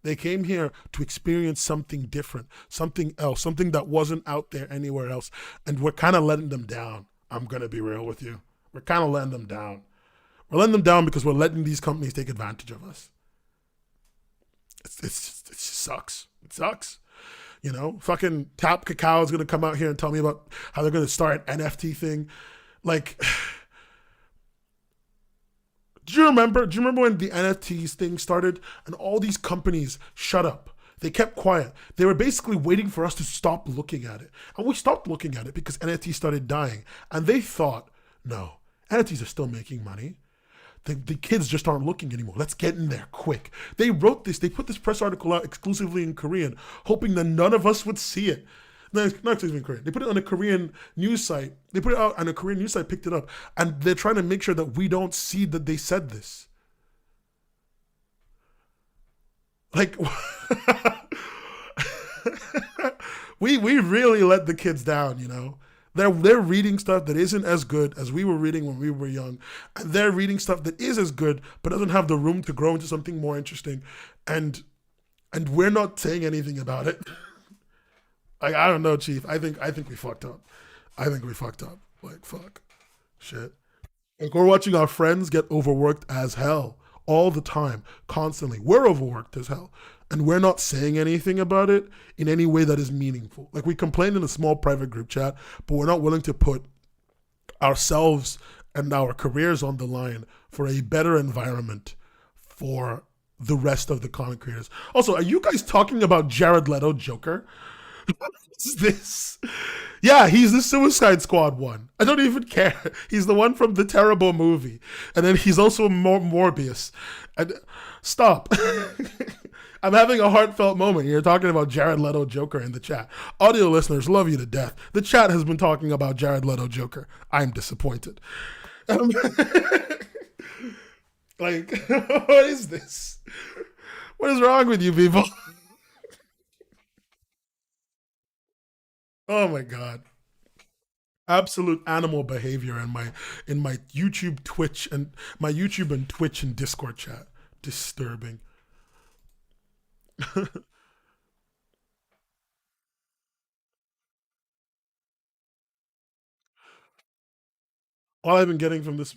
They came here to experience something different, something else, something that wasn't out there anywhere else. And we're kind of letting them down. I'm going to be real with you. We're kind of letting them down. We're letting them down because we're letting these companies take advantage of us. It just sucks. It sucks. You know, fucking Tap Cacao is going to come out here and tell me about how they're going to start an NFT thing. Like, do you remember when the NFTs thing started and all these companies shut up? They kept quiet. They were basically waiting for us to stop looking at it. And we stopped looking at it because NFTs started dying. And they thought, no, NFTs are still making money. The kids just aren't looking anymore. Let's get in there quick. They put this press article out exclusively in Korean, hoping that none of us would see it. No, not exclusively in Korean. They put it on a Korean news site. They put it out and a Korean news site picked it up. And they're trying to make sure that we don't see that they said this. Like, we really let the kids down, you know. They're reading stuff that isn't as good as we were reading when we were young. And they're reading stuff that is as good, but doesn't have the room to grow into something more interesting. And we're not saying anything about it. Like, I don't know, Chief. I think we fucked up. Like, fuck. Shit. Like, we're watching our friends get overworked as hell all the time, constantly. We're overworked as hell. And we're not saying anything about it in any way that is meaningful. Like, we complain in a small private group chat, but we're not willing to put ourselves and our careers on the line for a better environment for the rest of the comic creators. Also, are you guys talking about Jared Leto Joker? What is this? Yeah, he's the Suicide Squad one. I don't even care. He's the one from the terrible movie. And then he's also Morbius. And stop. I'm having a heartfelt moment. You're talking about Jared Leto Joker in the chat. Audio listeners, love you to death. The chat has been talking about Jared Leto Joker. I'm disappointed. Like, what is this? What is wrong with you people? Oh my God. Absolute animal behavior in my YouTube, Twitch, and my YouTube and Twitch and Discord chat. Disturbing. All I've been getting from this,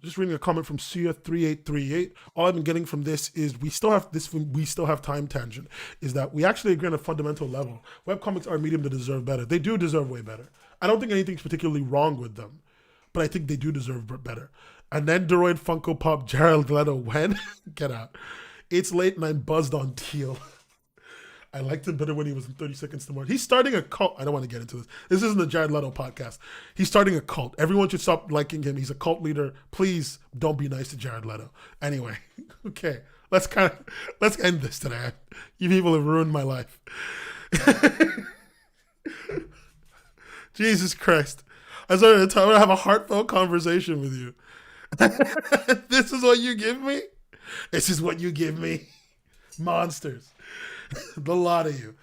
just reading a comment from Sia3838. All I've been getting from this is we still have time tangent. Is that we actually agree on a fundamental level. Webcomics are a medium that deserve better. They do deserve way better. I don't think anything's particularly wrong with them, but I think they do deserve better. And then Android Funko Pop Jared Leto when get out. It's late and I'm buzzed on Teal. I liked him better when he was in 30 Seconds to Mars. He's starting a cult. I don't want to get into this. This isn't the Jared Leto podcast. He's starting a cult. Everyone should stop liking him. He's a cult leader. Please don't be nice to Jared Leto. Anyway, okay. Let's end this today. You people have ruined my life. Jesus Christ. I started to have a heartfelt conversation with you. This is what you give me? This is what you give me? Monsters. The lot of you.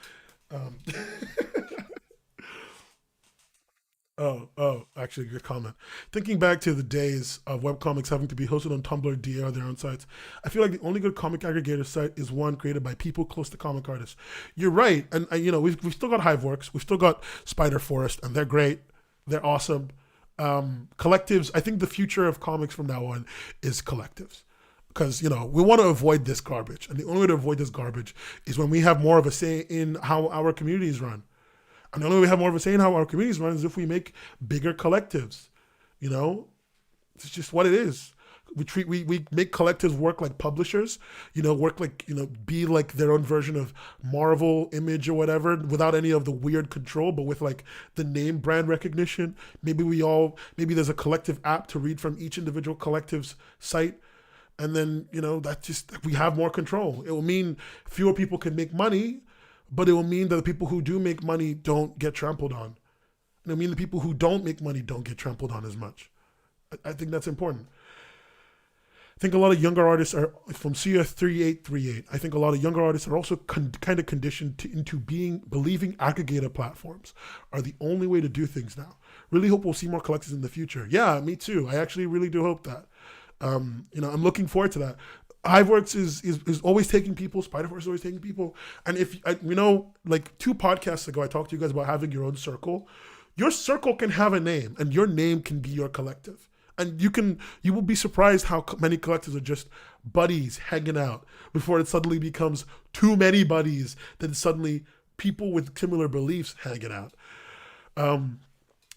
Actually, good comment. Thinking back to the days of webcomics having to be hosted on Tumblr, DA, or their own sites, I feel like the only good comic aggregator site is one created by people close to comic artists. You're right, and we've still got Hiveworks, we've still got Spider Forest, and they're great, they're awesome. Collectives. I think the future of comics from now on is collectives. Because, we want to avoid this garbage. And the only way to avoid this garbage is when we have more of a say in how our communities run. And the only way we have more of a say in how our communities run is if we make bigger collectives. It's just what it is. We make collectives work like publishers, work like, be like their own version of Marvel, Image, or whatever, without any of the weird control, but with like the name brand recognition. Maybe there's a collective app to read from each individual collective's site. And then, that just, we have more control. It will mean fewer people can make money, but it will mean that the people who do make money don't get trampled on. And it'll mean the people who don't make money don't get trampled on as much. I think that's important. I think a lot of younger artists are, from CF3838, I think a lot of younger artists are also kind of conditioned into believing aggregator platforms are the only way to do things now. Really hope we'll see more collectives in the future. Yeah, me too. I actually really do hope that. I'm looking forward to that. Hiveworks is always taking people. Spider-Force is always taking people. And if like 2 podcasts ago, I talked to you guys about having your own circle. Your circle can have a name, and your name can be your collective. And you will be surprised how many collectives are just buddies hanging out before it suddenly becomes too many buddies. Then suddenly people with similar beliefs hanging out.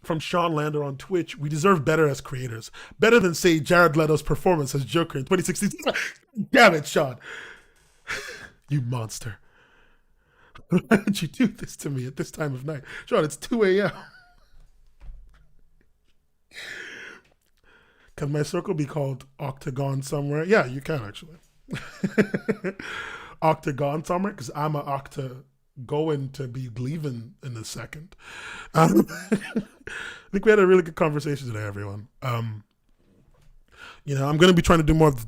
From Sean Lander on Twitch, we deserve better as creators. Better than, say, Jared Leto's performance as Joker in 2016. Damn it, Sean. You monster. Why did you do this to me at this time of night? Sean, it's 2 a.m. Can my circle be called Octagon somewhere? Yeah, you can, actually. Octagon somewhere, because I'm an going to be leaving in a second. I think we had a really good conversation today, everyone. I'm going to be trying to do more of the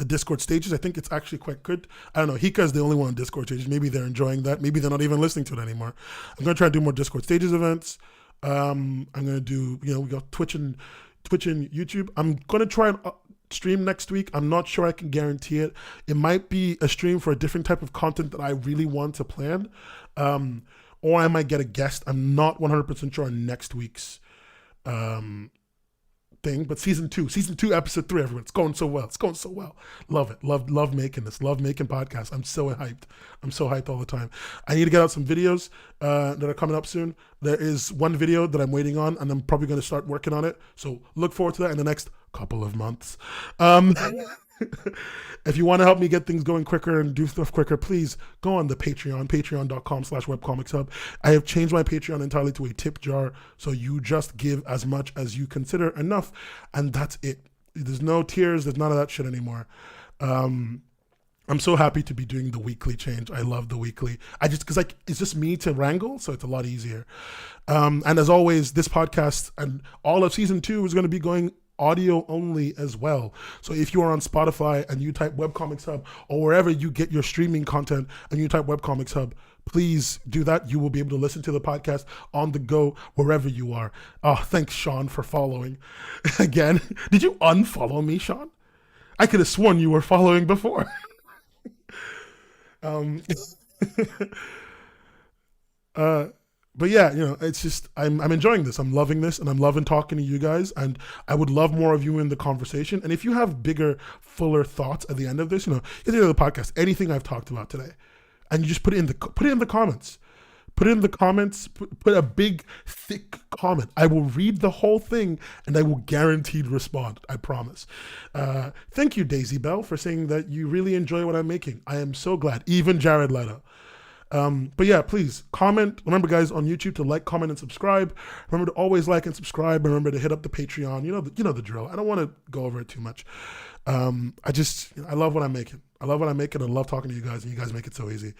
Discord stages. I think it's actually quite good. I don't know. Hika is the only one on Discord stages. Maybe they're enjoying that. Maybe they're not even listening to it anymore. I'm going to try to do more Discord stages events. I'm going to do, we got Twitch and YouTube. I'm going to try and stream next week. I'm not sure I can guarantee it. It might be a stream for a different type of content that I really want to plan. Or I might get a guest. I'm not 100% sure on next week's thing, but season 2, episode 3, everyone. It's going so well. Love it. Love making this. Love making podcasts. I'm so hyped all the time. I need to get out some videos that are coming up soon. There is one video that I'm waiting on, and I'm probably going to start working on it. So look forward to that in the next couple of months. If you want to help me get things going quicker and do stuff quicker, please go on the patreon.com/webcomics hub. I have changed my Patreon entirely to a tip jar, so you just give as much as you consider enough, and that's it. There's no tiers, there's none of that shit anymore. I'm so happy to be doing the weekly change. I love the weekly. Because it's just me to wrangle, so it's a lot easier. And as always, this podcast and all of season 2 is going to be going audio only as well. So if you are on Spotify and you type Webcomics Hub, or wherever you get your streaming content and you type Webcomics Hub, please do that. You will be able to listen to the podcast on the go wherever you are. Oh, thanks, Sean, for following. Again, did you unfollow me, Sean? I could have sworn you were following before. But yeah, it's just, I'm enjoying this. I'm loving this, and I'm loving talking to you guys, and I would love more of you in the conversation. And if you have bigger, fuller thoughts at the end of this, at the end of the podcast, anything I've talked about today, and you just put it in the comments. Put it in the comments, put a big, thick comment. I will read the whole thing, and I will guaranteed respond. I promise. Thank you, Daisy Bell, for saying that you really enjoy what I'm making. I am so glad. Even Jared Leto. But yeah, please comment. Remember, guys, on YouTube to like, comment, and subscribe. Remember to always like and subscribe. Remember to hit up the Patreon. You know the drill. I don't want to go over it too much. I love what I'm making. I love talking to you guys, and you guys make it so easy.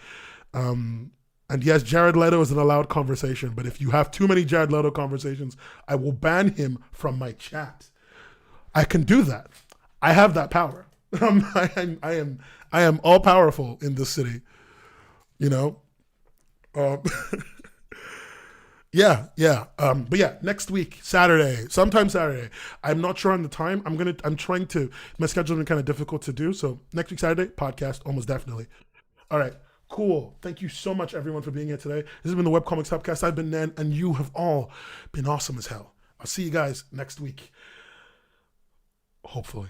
And yes, Jared Leto is an allowed conversation, but if you have too many Jared Leto conversations, I will ban him from my chat. I can do that. I have that power. I am all powerful in this city. Yeah, yeah. But yeah, next week, Saturday, sometime Saturday. I'm not sure on the time. I'm trying to, my schedule's been kind of difficult to do. So next week, Saturday, podcast, almost definitely. All right, cool. Thank you so much, everyone, for being here today. This has been the Webcomics Hubcast. I've been Nan, and you have all been awesome as hell. I'll see you guys next week. Hopefully.